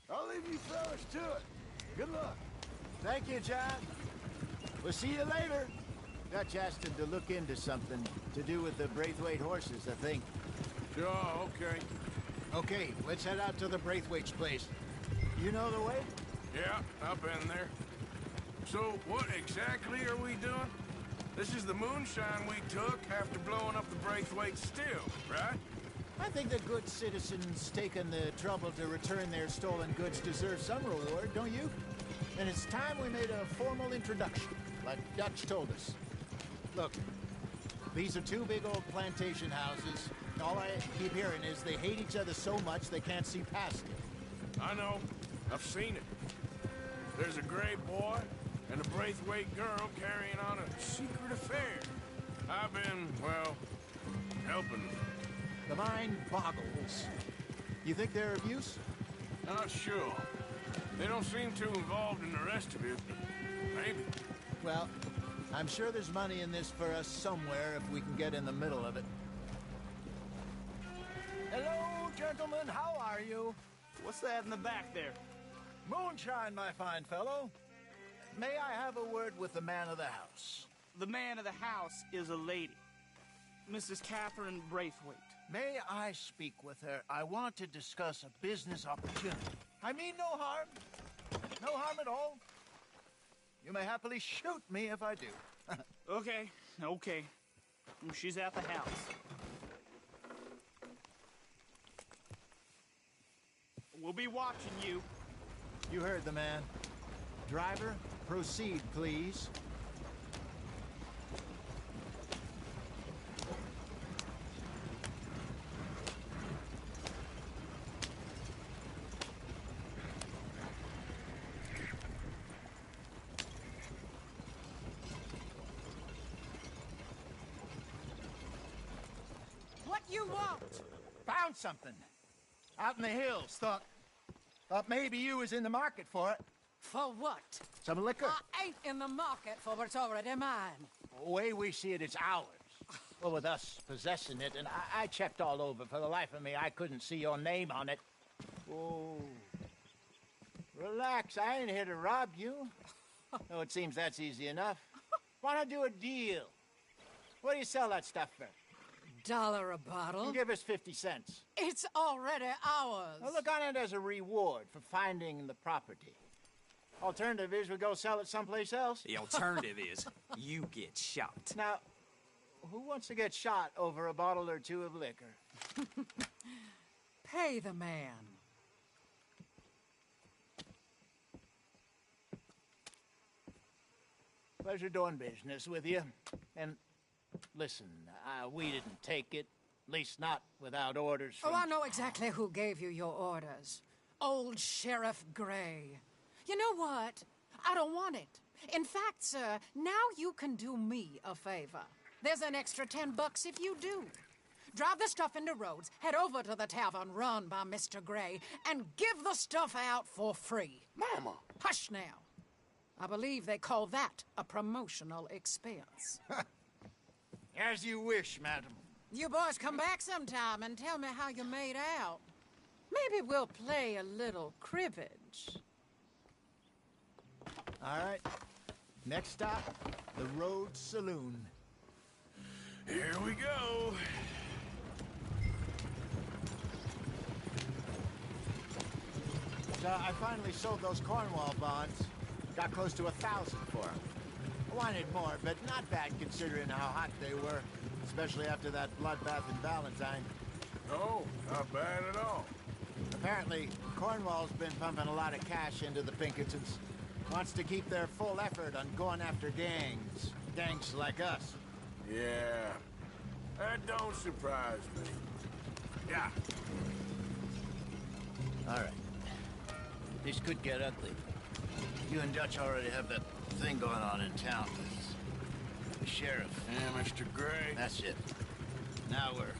I'll leave you fellas to it. Good luck. Thank you, John. We'll see you later. Dutch asked him to look into something to do with the Braithwaite horses, I think. Sure, okay. Okay, let's head out to the Braithwaite's place. You know the way? Yeah, I've been there. So, what exactly are we doing? This is the moonshine we took after blowing up the Braithwaite still, right? I think the good citizens taking the trouble to return their stolen goods deserve some reward, don't you? And it's time we made a formal introduction, like Dutch told us. Look, these are two big old plantation houses. All I keep hearing is they hate each other so much they can't see past it. I know. I've seen it. There's a gray boy and a Braithwaite girl carrying on a secret affair. I've been, well, helping them. The mind boggles. You think they're of use? Not sure. They don't seem too involved in the rest of it, but maybe. Well, I'm sure there's money in this for us somewhere if we can get in the middle of it. gentlemen, how are you? What's that in the back there? Moonshine, my fine fellow. May I have a word with the man of the house? The man of the house is a lady. Mrs. Catherine Braithwaite. May I speak with her? I want to discuss a business opportunity. I mean no harm. No harm at all. You may happily shoot me if I do. Okay. She's at the house. We'll be watching you. You heard the man. Driver, proceed, please. What you want? Found something. Out in the hills. Thought maybe you was in the market for it. For what? Some liquor. I ain't in the market for what's already mine. The way we see it, it's ours. Well, with us possessing it, and I checked all over. For the life of me, I couldn't see your name on it. Oh. Relax, I ain't here to rob you. Oh, it seems that's easy enough. Why not do a deal? What do you sell that stuff for? $1 a bottle. You give us 50 cents. It's already ours. Well, look on it as a reward for finding the property. Alternative is we go sell it someplace else. The alternative is you get shot. Now, who wants to get shot over a bottle or two of liquor? Pay the man. Pleasure doing business with you. And listen, we didn't take it. At least not without orders from... Oh, I know exactly who gave you your orders. Old Sheriff Gray. You know what? I don't want it. In fact, sir, now you can do me a favor. There's an extra $10 if you do. Drive the stuff into Rhodes, head over to the tavern run by Mr. Gray, and give the stuff out for free. Mama! Hush now. I believe they call that a promotional expense. As you wish, madam. You boys come back sometime and tell me how you made out. Maybe we'll play a little cribbage. All right. Next stop, the Rhodes Saloon. Here we go. So I finally sold those Cornwall bonds. Got close to 1,000 for them. I wanted more, but not bad considering how hot they were, especially after that bloodbath in Valentine. No, not bad at all. Apparently, Cornwall's been pumping a lot of cash into the Pinkertons. Wants to keep their full effort on going after gangs. Gangs like us. Yeah, that don't surprise me. Yeah. All right. This could get ugly. You and Dutch already have that thing going on in town with the sheriff. Yeah, Mr. Gray. That's it. Now we're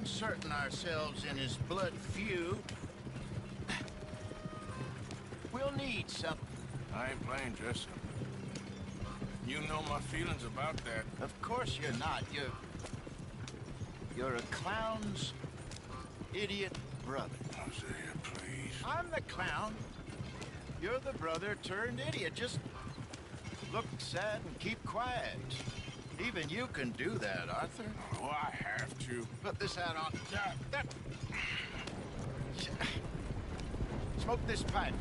inserting ourselves in his blood feud. We'll need something. I ain't playing dress up. You know my feelings about that. Of course you're not. You're a clown's idiot brother. Hosea, please. I'm the clown. You're the brother turned idiot. Just look sad and keep quiet. Even you can do that, Arthur. Oh, I have to. Put this hat on. Smoke this pipe.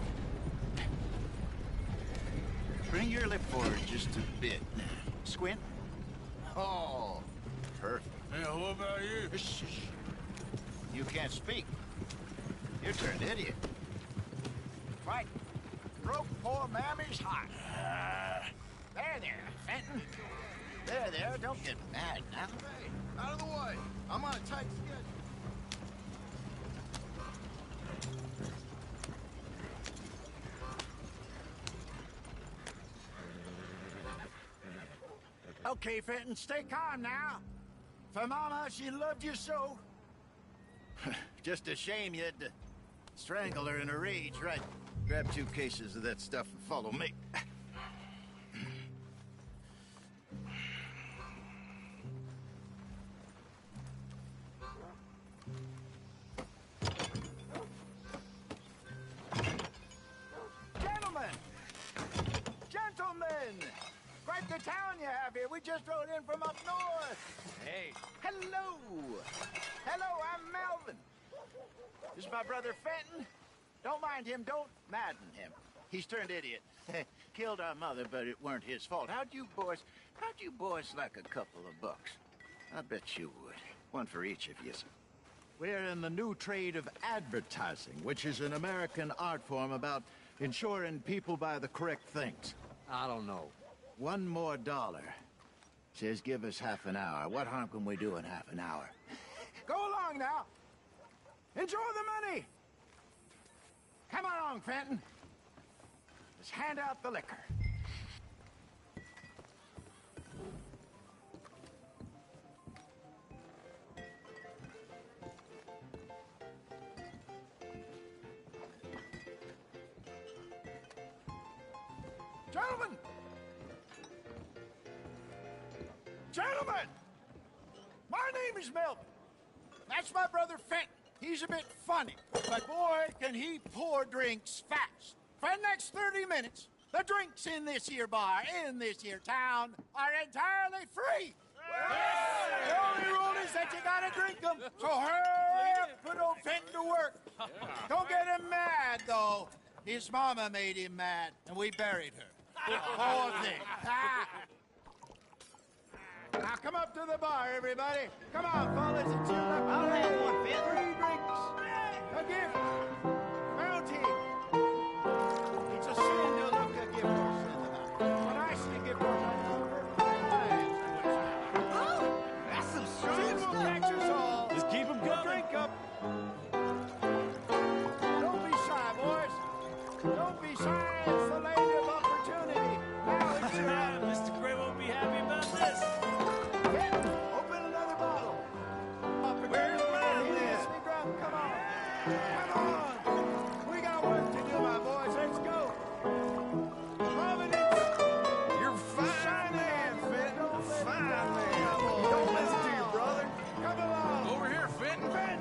Bring your lip forward just a bit. Squint. Oh, perfect. Yeah, what about you? Shh. You can't speak. You're turned idiot. Right. Broke poor Mammy's heart. There, Fenton. There, don't get mad now. Hey, out of the way. I'm on a tight schedule. Okay, Fenton, stay calm now. For Mama, she loved you so. Just a shame you had to strangle her in a rage, right? Grab 2 cases of that stuff and follow me. just rode in from up north. Hey. Hello. Hello, I'm Melvin. This is my brother Fenton. Don't mind him, don't madden him. He's turned idiot. Killed our mother, but it weren't his fault. How'd you boys like a couple of bucks? I bet you would. One for each of you. We're in the new trade of advertising, which is an American art form about ensuring people buy the correct things. I don't know. $1 more. Says give us half an hour. What harm can we do in half an hour? Go along now. Enjoy the money. Come along, Fenton. Let's hand out the liquor. Gentlemen! Gentlemen! My name is Melvin. That's my brother Fenton. He's a bit funny, but boy, can he pour drinks fast. For the next 30 minutes, the drinks in this here bar, in this here town, are entirely free. The only rule is that you gotta drink them. So hurry up, put old Fenton to work. Don't get him mad, though. His mama made him mad, and we buried her. Poor thing. Now come up to the bar, everybody. Come on, fellas, it's your lucky day. I'll have one, Fenton. 3 drinks. A gift. Bounty. It's a sin to look a gift horse in the mouth. When I see a gift horse, I over 5. Oh, that's some strong stuff. Sin will catch us all. Just keep them coming. Drink up. Don't be shy, boys. Don't be shy. It's the lady of opportunity. Now it's your Mr. Gray won't be happy about this. Open another bottle. Where's mine then? Come on. Come on. We got work to do, my boys. Let's go. Providence. You're fine man, Fenton. Fine man. Don't listen to your brother. Come along. Over here, Fenton.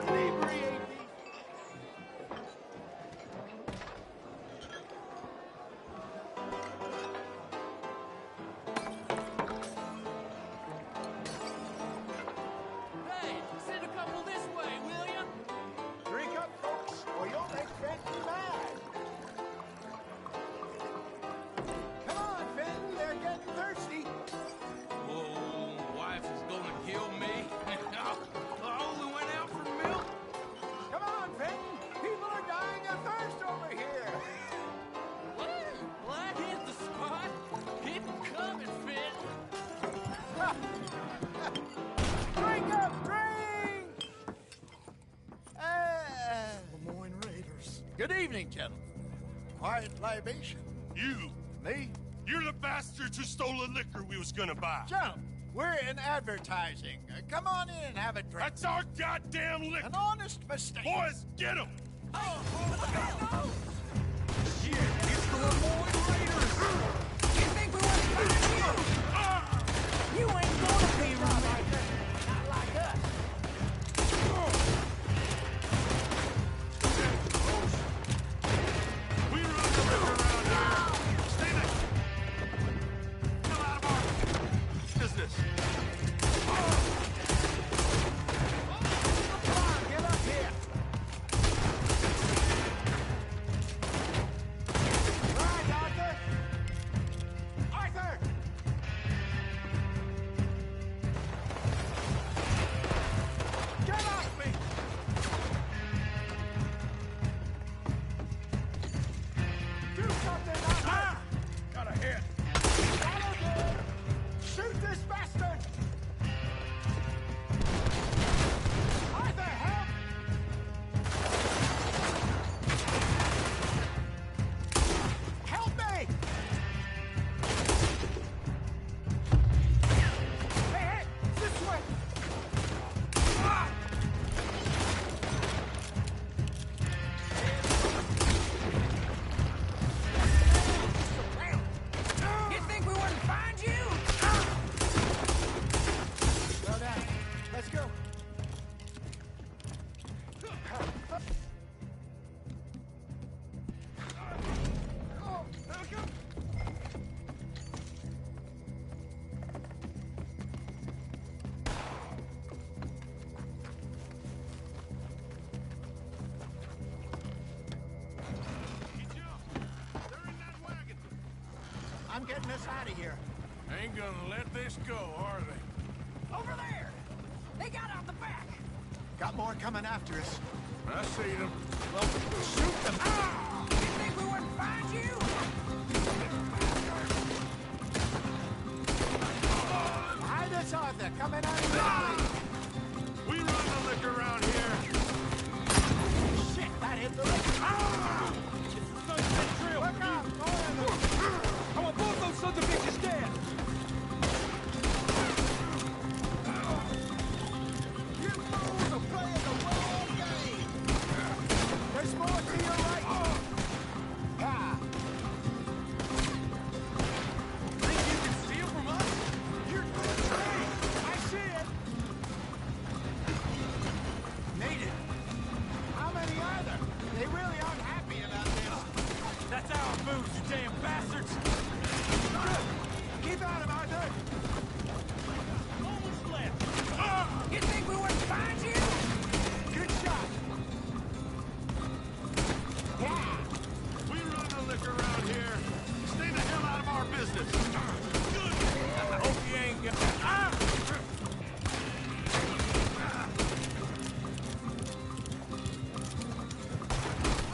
Inebriate me. Hey, send a couple this way, will ya? Drink up, folks, or you'll make Fenton mad. Come on, Fenton. They're getting thirsty. Whoa, wife is gonna kill me. I only went out for milk. Come on, Fenton. People are dying of thirst over here. Well, that hit the spot. Keep 'em coming, Fenton. Drink up, drink! Lemoyne Raiders. Good evening, gentlemen. Quiet libation. You! Me? You're the bastards who stole the liquor we was gonna buy. Gentlemen, we're in advertising. Come on in and have a drink. That's our goddamn liquor! An honest mistake. Boys, get him! It's the Lemoyne Raiders. You think we want to find you? You ain't gonna be remembered. Not like us. We run the liquor around here. Stay there. Come out of our business. Come on, get up here. Right, Arthur. Arthur! getting us out of here. Ain't gonna let this go, are they? Over there! They got out the back! Got more coming after us. I see them. Well, shoot them! Ah! You think we wouldn't find you? Hide us, Arthur! Coming out of the We run the liquor around here. Shit, that hit the liquor! Ah! Sunset Trail! Look out! More of them! I want both those sons of bitches dead! You fools are playing the wrong game! There's more to your right! Ah! Think you can steal from us? You're good at me! I see it! Made it! How many are there? They really aren't happy about this. That's our boots, you damn bastards! Good! Keep at him, Arthur! Almost left! You think we wouldn't find you? Good shot! Yeah! We run the liquor around here. Stay the hell out of our business. Good. I hope you ain't got... Ah!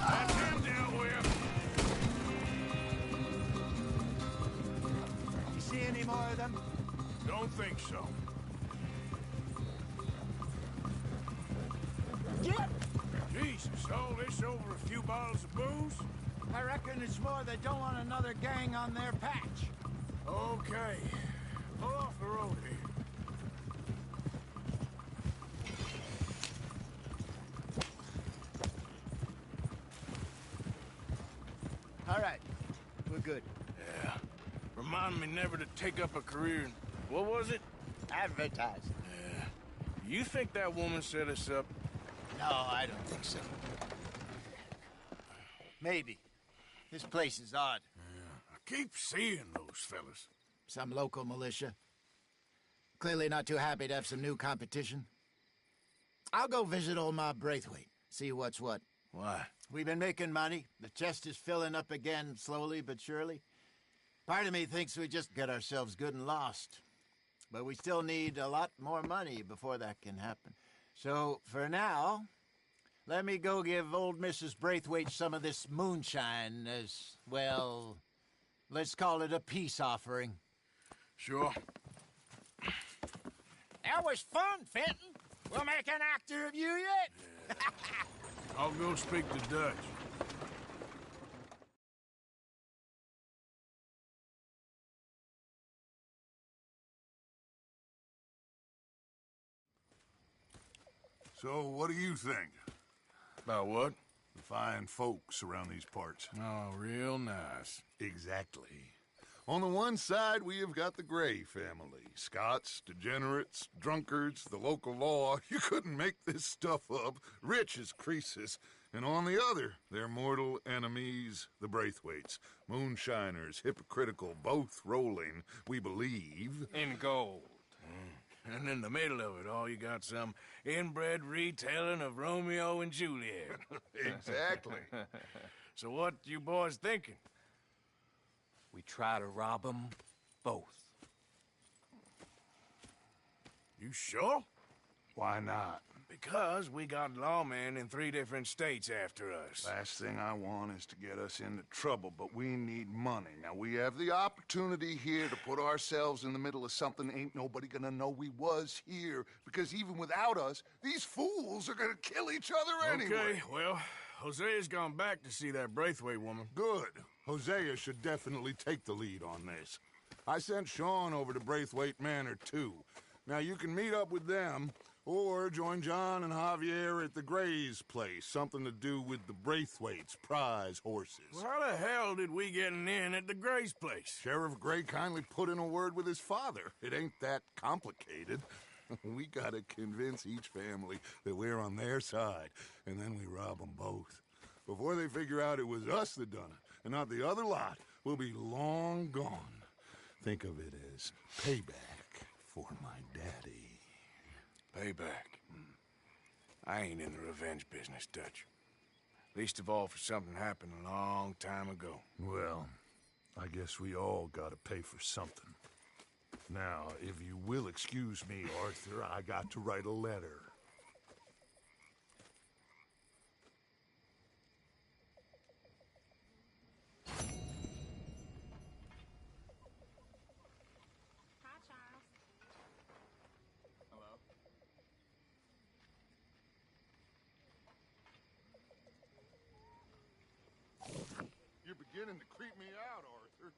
That's him dealt with. You see any more of them? Don't think so. Get! Jesus, all this over a few bottles of booze? I reckon it's more they don't want another gang on their patch. Okay. Pull off the road here. All right. We're good. Yeah. Remind me never to take up a career in... What was it? Advertising. Yeah. You think that woman set us up? No, I don't think so. Maybe. This place is odd. Yeah. I keep seeing those fellas. Some local militia. Clearly not too happy to have some new competition. I'll go visit old Ma Braithwaite, see what's what. Why? We've been making money. The chest is filling up again, slowly but surely. Part of me thinks we just get ourselves good and lost. But we still need a lot more money before that can happen. So, for now, let me go give old Mrs. Braithwaite some of this moonshine as, well, let's call it a peace offering. Sure. That was fun, Fenton. We'll make an actor of you yet. I'll go speak to Dutch. So, what do you think? About what? The fine folks around these parts. Oh, real nice. Exactly. On the one side, we have got the Gray family. Scots, degenerates, drunkards, the local law. You couldn't make this stuff up. Rich as Croesus. And on the other, their mortal enemies, the Braithwaites. Moonshiners, hypocritical, both rolling, we believe. In gold. And in the middle of it all, you got some inbred retelling of Romeo and Juliet. Exactly. So what you boys thinking? We try to rob them both. You sure? Why not? Because we got lawmen in 3 different states after us. Last thing I want is to get us into trouble, but we need money. Now, we have the opportunity here to put ourselves in the middle of something ain't nobody gonna know we was here, because even without us, these fools are gonna kill each other anyway. Okay, well, Hosea's gone back to see that Braithwaite woman. Good. Hosea should definitely take the lead on this. I sent Sean over to Braithwaite Manor, too. Now, you can meet up with them, or join John and Javier at the Gray's place. Something to do with the Braithwaites' prize horses. Well, how the hell did we get in at the Gray's place? Sheriff Gray kindly put in a word with his father. It ain't that complicated. We gotta convince each family that we're on their side, and then we rob them both. Before they figure out it was us that done it, and not the other lot, we'll be long gone. Think of it as payback for my daddy. Payback. I ain't in the revenge business, Dutch. Least of all for something happened a long time ago. Well, I guess we all gotta pay for something. Now, if you will excuse me, Arthur, I got to write a letter. Hi, Charles. Hello? You're beginning to creep me out, Arthur.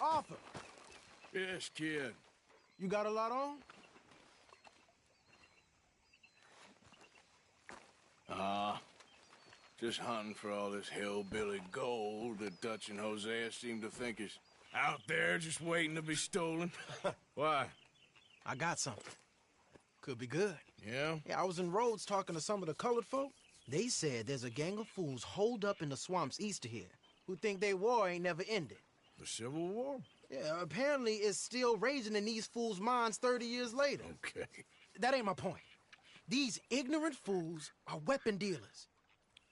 Arthur! Yes, kid. You got a lot on? Just hunting for all this hillbilly gold that Dutch and Hosea seem to think is out there just waiting to be stolen. Why? I got something. Could be good. Yeah? Yeah, I was in Rhodes talking to some of the colored folk. They said there's a gang of fools holed up in the swamps east of here who think their war ain't never ended. The Civil War? Yeah, apparently it's still raging in these fools' minds 30 years later. Okay. That ain't my point. These ignorant fools are weapon dealers.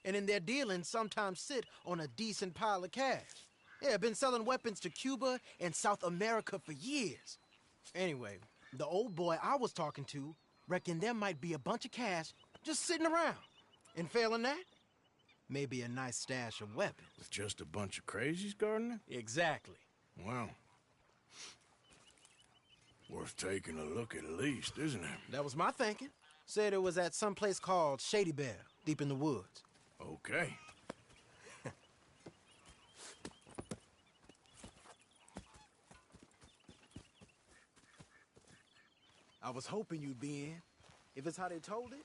And in their dealings sometimes sit on a decent pile of cash. Yeah, been selling weapons to Cuba and South America for years. Anyway, the old boy I was talking to reckoned there might be a bunch of cash just sitting around. And failing that, maybe a nice stash of weapons. With just a bunch of crazies guarding it? Exactly. Well, worth taking a look at least, isn't it? That was my thinking. Said it was at some place called Shady Bell, deep in the woods. Okay. I was hoping you'd be in. If it's how they told it,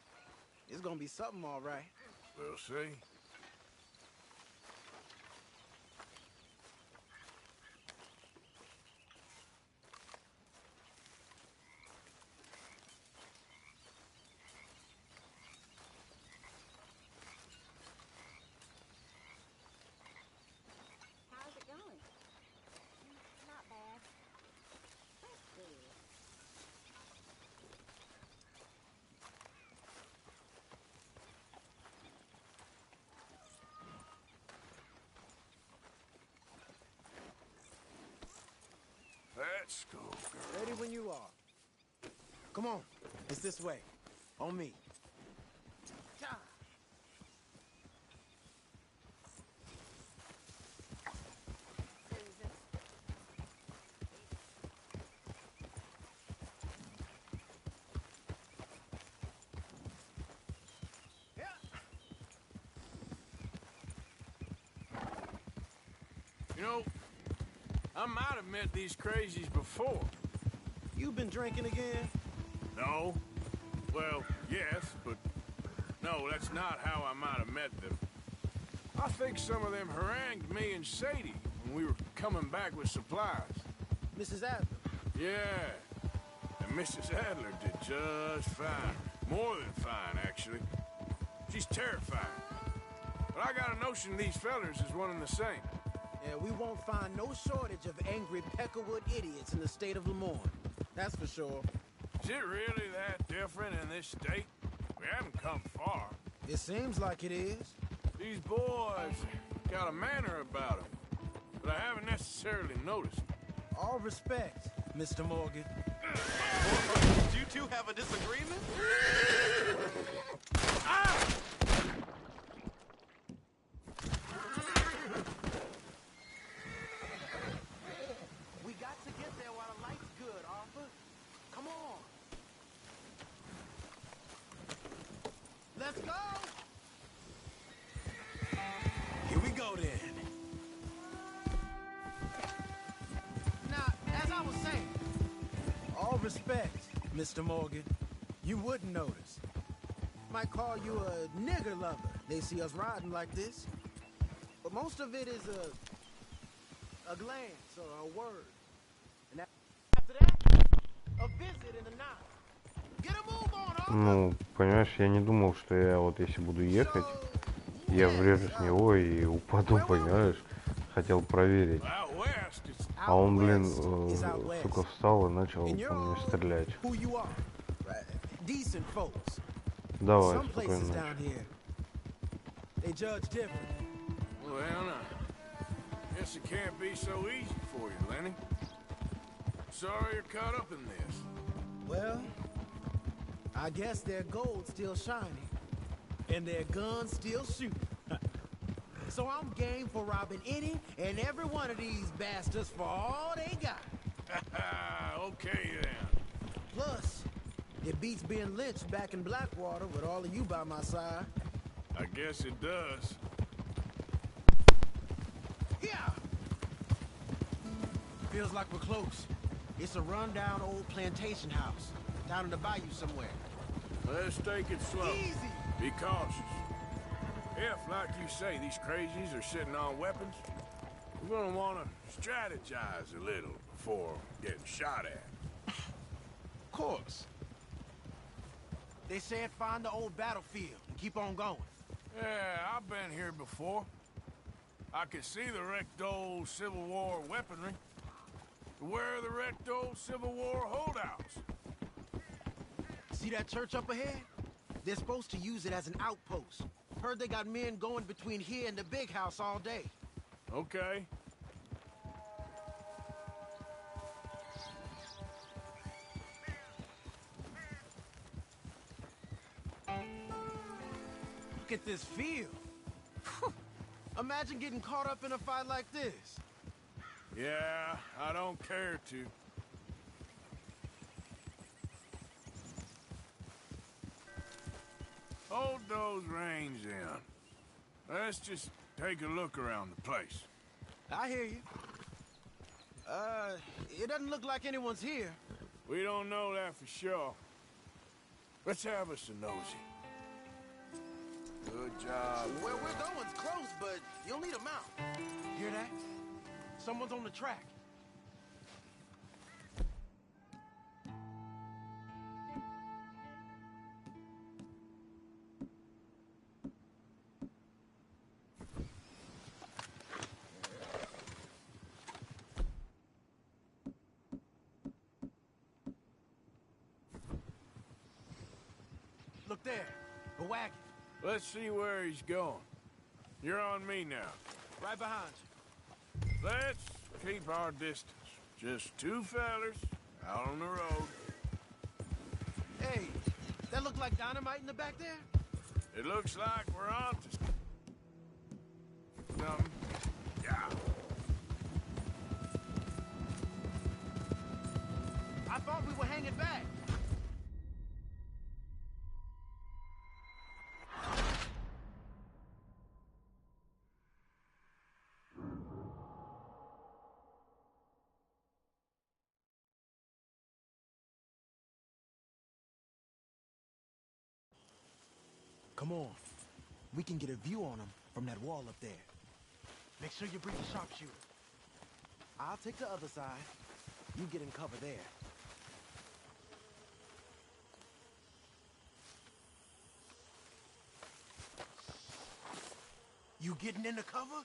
it's gonna be something all right. We'll see. How's it going? Not bad. That's good. Let's go, girl. Ready when you are. Come on, it's this way. On me. Ta. You know, I might have met these crazies before. You been drinking again? No. Well, yes, but no, that's not how I might have met them. I think some of them harangued me and Sadie when we were coming back with supplies. Mrs. Adler? Yeah. And Mrs. Adler did just fine. More than fine, actually. She's terrifying. But I got a notion these fellers is one and the same. Yeah, we won't find no shortage of angry Peckerwood idiots in the state of Lemoyne. That's for sure. Is it really that different in this state? We haven't come far. It seems like it is. These boys got a manner about them, but I haven't necessarily noticed. All respect, Mr. Morgan. Did you two have a disagreement? Ah! We got to get there while the light's good, Arthur. Come on. Let's go! Here we go then. Now, as I was saying, all respect, Mr. Morgan. You wouldn't notice. Might call you a nigger lover. They see us riding like this. But most of it is a glance or a word. And after that, a visit in the night. Get a move on, Arthur! Ну, понимаешь, я не думал, что я вот если буду ехать, я врежусь в него и упаду, понимаешь? Хотел проверить. А он, блин, сука, встал и начал по мне стрелять. Давай, спокойно. Well, now, guess it can't be so easy for you, Lenny. Sorry you're caught up in this. Well, I guess their gold's still shining, and their guns still shoot. So I'm game for robbing any and every one of these bastards for all they got. Okay, then. Plus, it beats being lynched back in Blackwater with all of you by my side. I guess it does. Yeah! Feels like we're close. It's a rundown old plantation house, down in the bayou somewhere. Let's take it slow. Easy! Be cautious. If, like you say, these crazies are sitting on weapons, we're gonna want to strategize a little before getting shot at. Of course. They said find the old battlefield and keep on going. Yeah, I've been here before. I can see the wrecked old Civil War weaponry. Where are the wrecked old Civil War holdouts? See that church up ahead? They're supposed to use it as an outpost. Heard they got men going between here and the big house all day. Okay. Look at this field. Imagine getting caught up in a fight like this. Yeah, I don't care to. Hold those reins in. Let's just take a look around the place. I hear you. It doesn't look like anyone's here. We don't know that for sure. Let's have us a nosy. Good job. Where we're going's close, but you'll need a mount. Hear that? Someone's on the track. Look there, a wagon. Let's see where he's going. You're on me now. Right behind you. Let's keep our distance. Just two fellers out on the road. Hey, that look like dynamite in the back there? It looks like we're on to something. Yeah. I thought we were hanging back. Come on. We can get a view on them from that wall up there. Make sure you bring the sharpshooter. I'll take the other side. You get in cover there. You getting in the cover?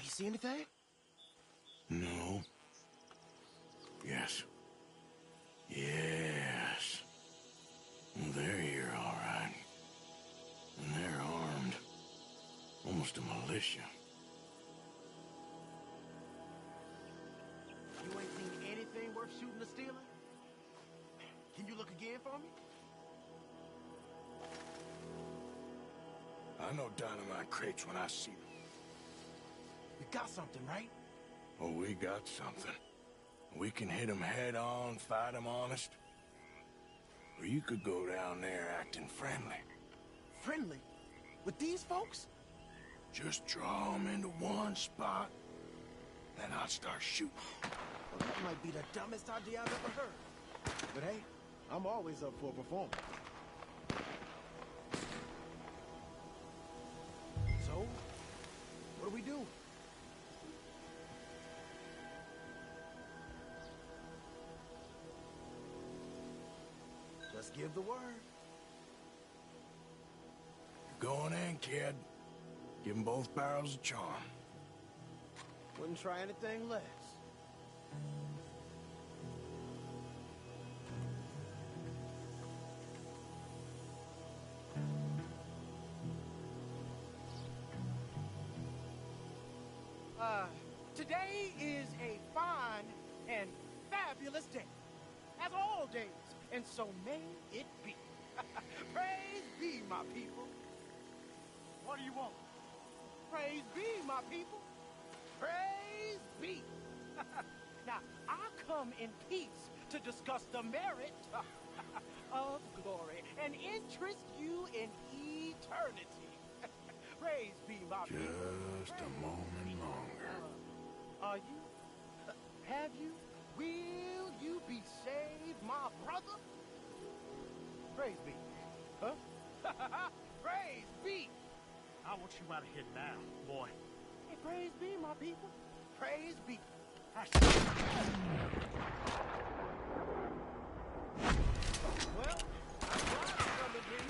You see anything? No. Yes. Yes. They're here, all right. And they're armed. Almost a militia. You ain't seen anything worth shooting or stealing? Can you look again for me? I know dynamite crates when I see them. We got something, right? Oh, we got something. We can hit them head on, fight them honest. Or you could go down there acting friendly. Friendly? With these folks? Just draw them into one spot, then I'll start shooting. Well, that might be the dumbest idea I've ever heard. But hey, I'm always up for a performance. So, what do we do? Just give the word. Going in, kid. Give them both barrels a charm. Wouldn't try anything less. Today is a fine and fabulous day, as all days, and so may it be. Praise be, my people. What do you want? Praise be, my people. Praise be. Now, I come in peace to discuss the merit of glory and interest you in eternity. Praise be, my people. Just a moment longer. Are you? Have you? Will you be saved, my brother? Praise be. Huh? Praise be. I want you out of here now, boy. Hey, praise be, my people. Praise be. Well, I'm glad to come again.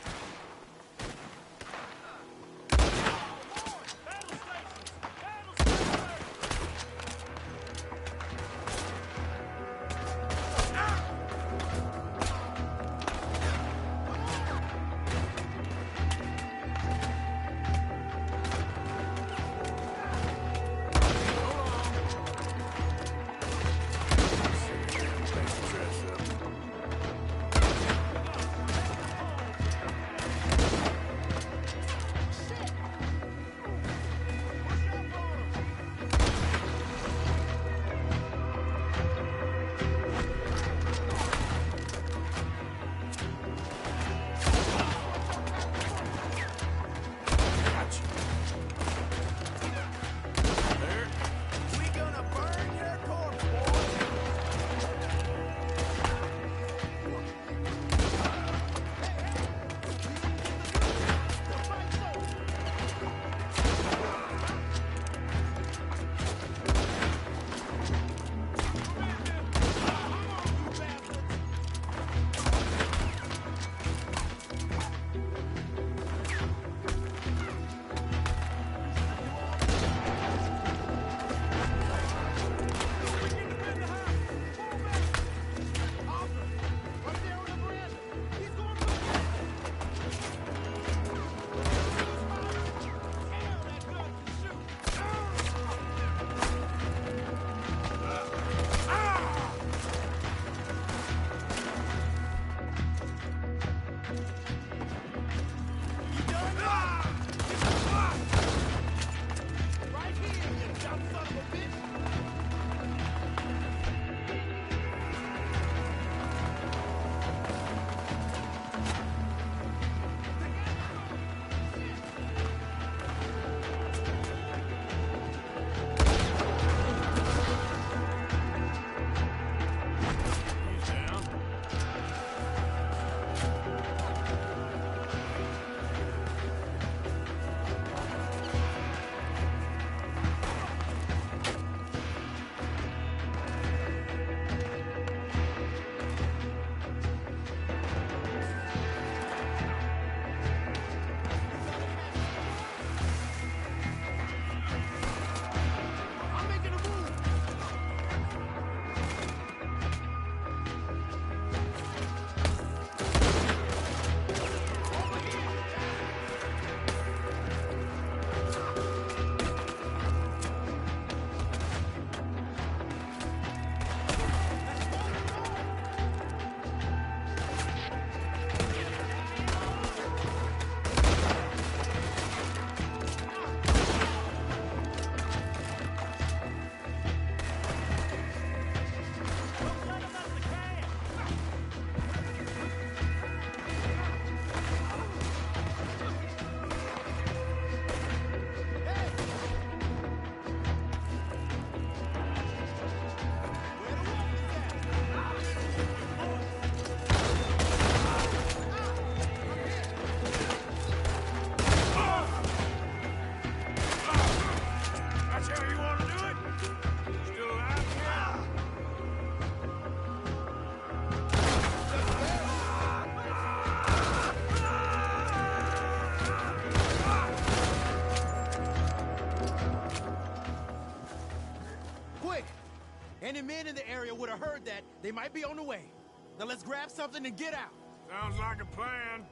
Any men in the area would have heard that. They might be on the way. Now let's grab something and get out. Sounds like a plan.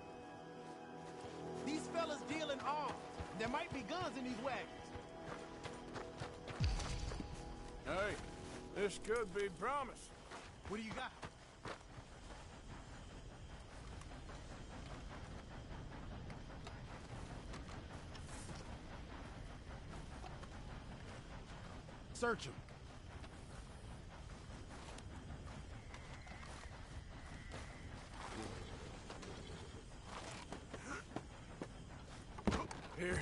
These fellas deal in arms. There might be guns in these wagons. Hey, this could be promise. What do you got? Search him. Here.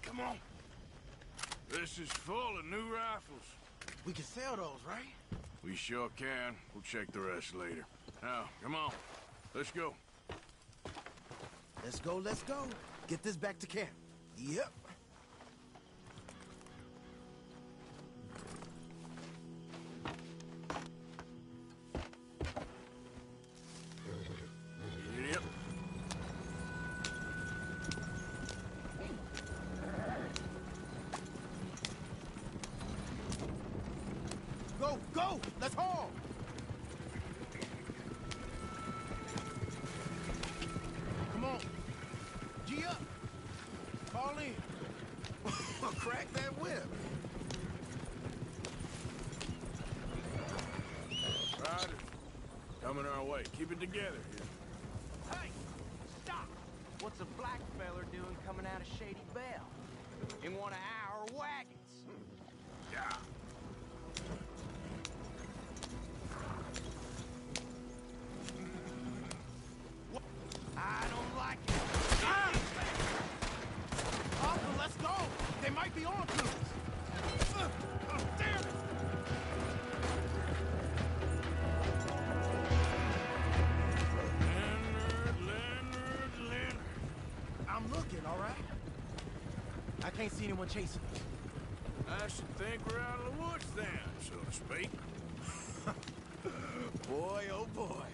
Come on. This is full of new rifles. We can sell those, right? We sure can. We'll check the rest later. Now, come on. Let's go. Let's go, let's go. Get this back to camp. Yep. Yep. Go, go! Let's haul! Come on. G up. Fall in. Crack that whip. Riders. Coming our way. Keep it together here. Hey! Stop! What's a black feller doing coming out of Shady Belle? In one of our wagons? Yeah. I don't like it. Arthur, let's go. They might be on to us. Damn it. Leonard. I'm looking, all right? I can't see anyone chasing us. I should think we're out of the woods then, so to speak. Boy, oh boy.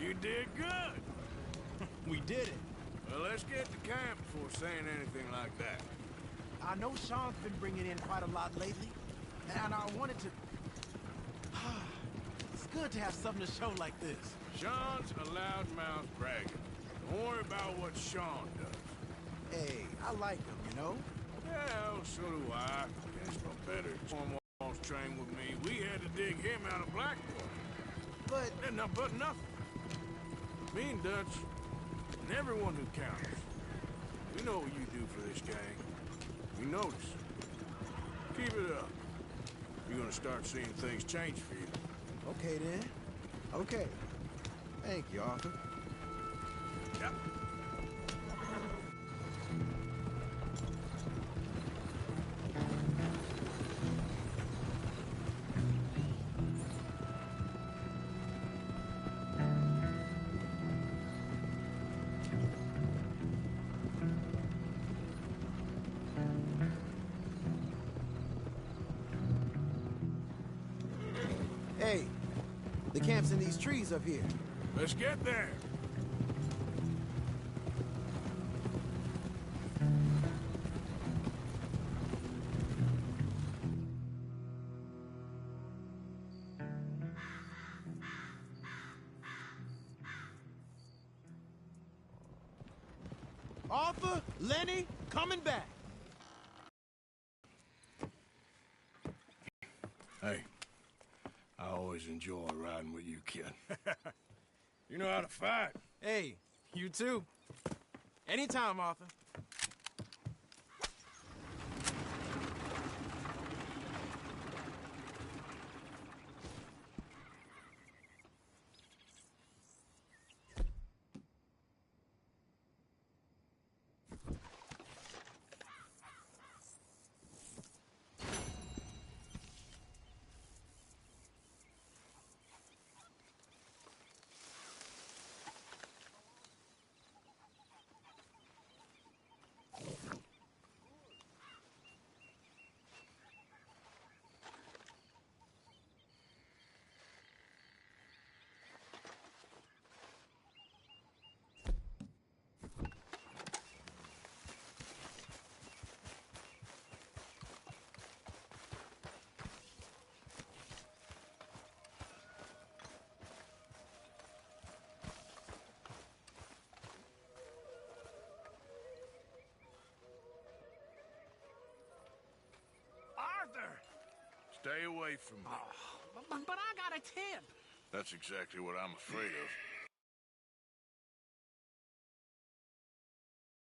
You did good. We did it. Well, let's get to camp before saying anything like that. I know Sean's been bringing in quite a lot lately, and I wanted to... It's good to have something to show like this. Sean's a loudmouth bragger. Don't worry about what Sean does. Hey, I like him, you know? Well, so do I. Guess no better. Cornwall's trained with me. We had to dig him out of Blackwater. But nothing. Me and Dutch, and everyone who counts. We know what you do for this gang. We notice. Keep it up. You're gonna start seeing things change for you. Okay, then. Okay. Thank you, Arthur. Yep. Hey, the camp's in these trees up here. Let's get there. Arthur, Lenny, coming back. Hey, I always enjoy riding with you, kid. You know how to fight. Hey, you too. Anytime, Arthur. Stay away from me. But I got a tip. That's exactly what I'm afraid of.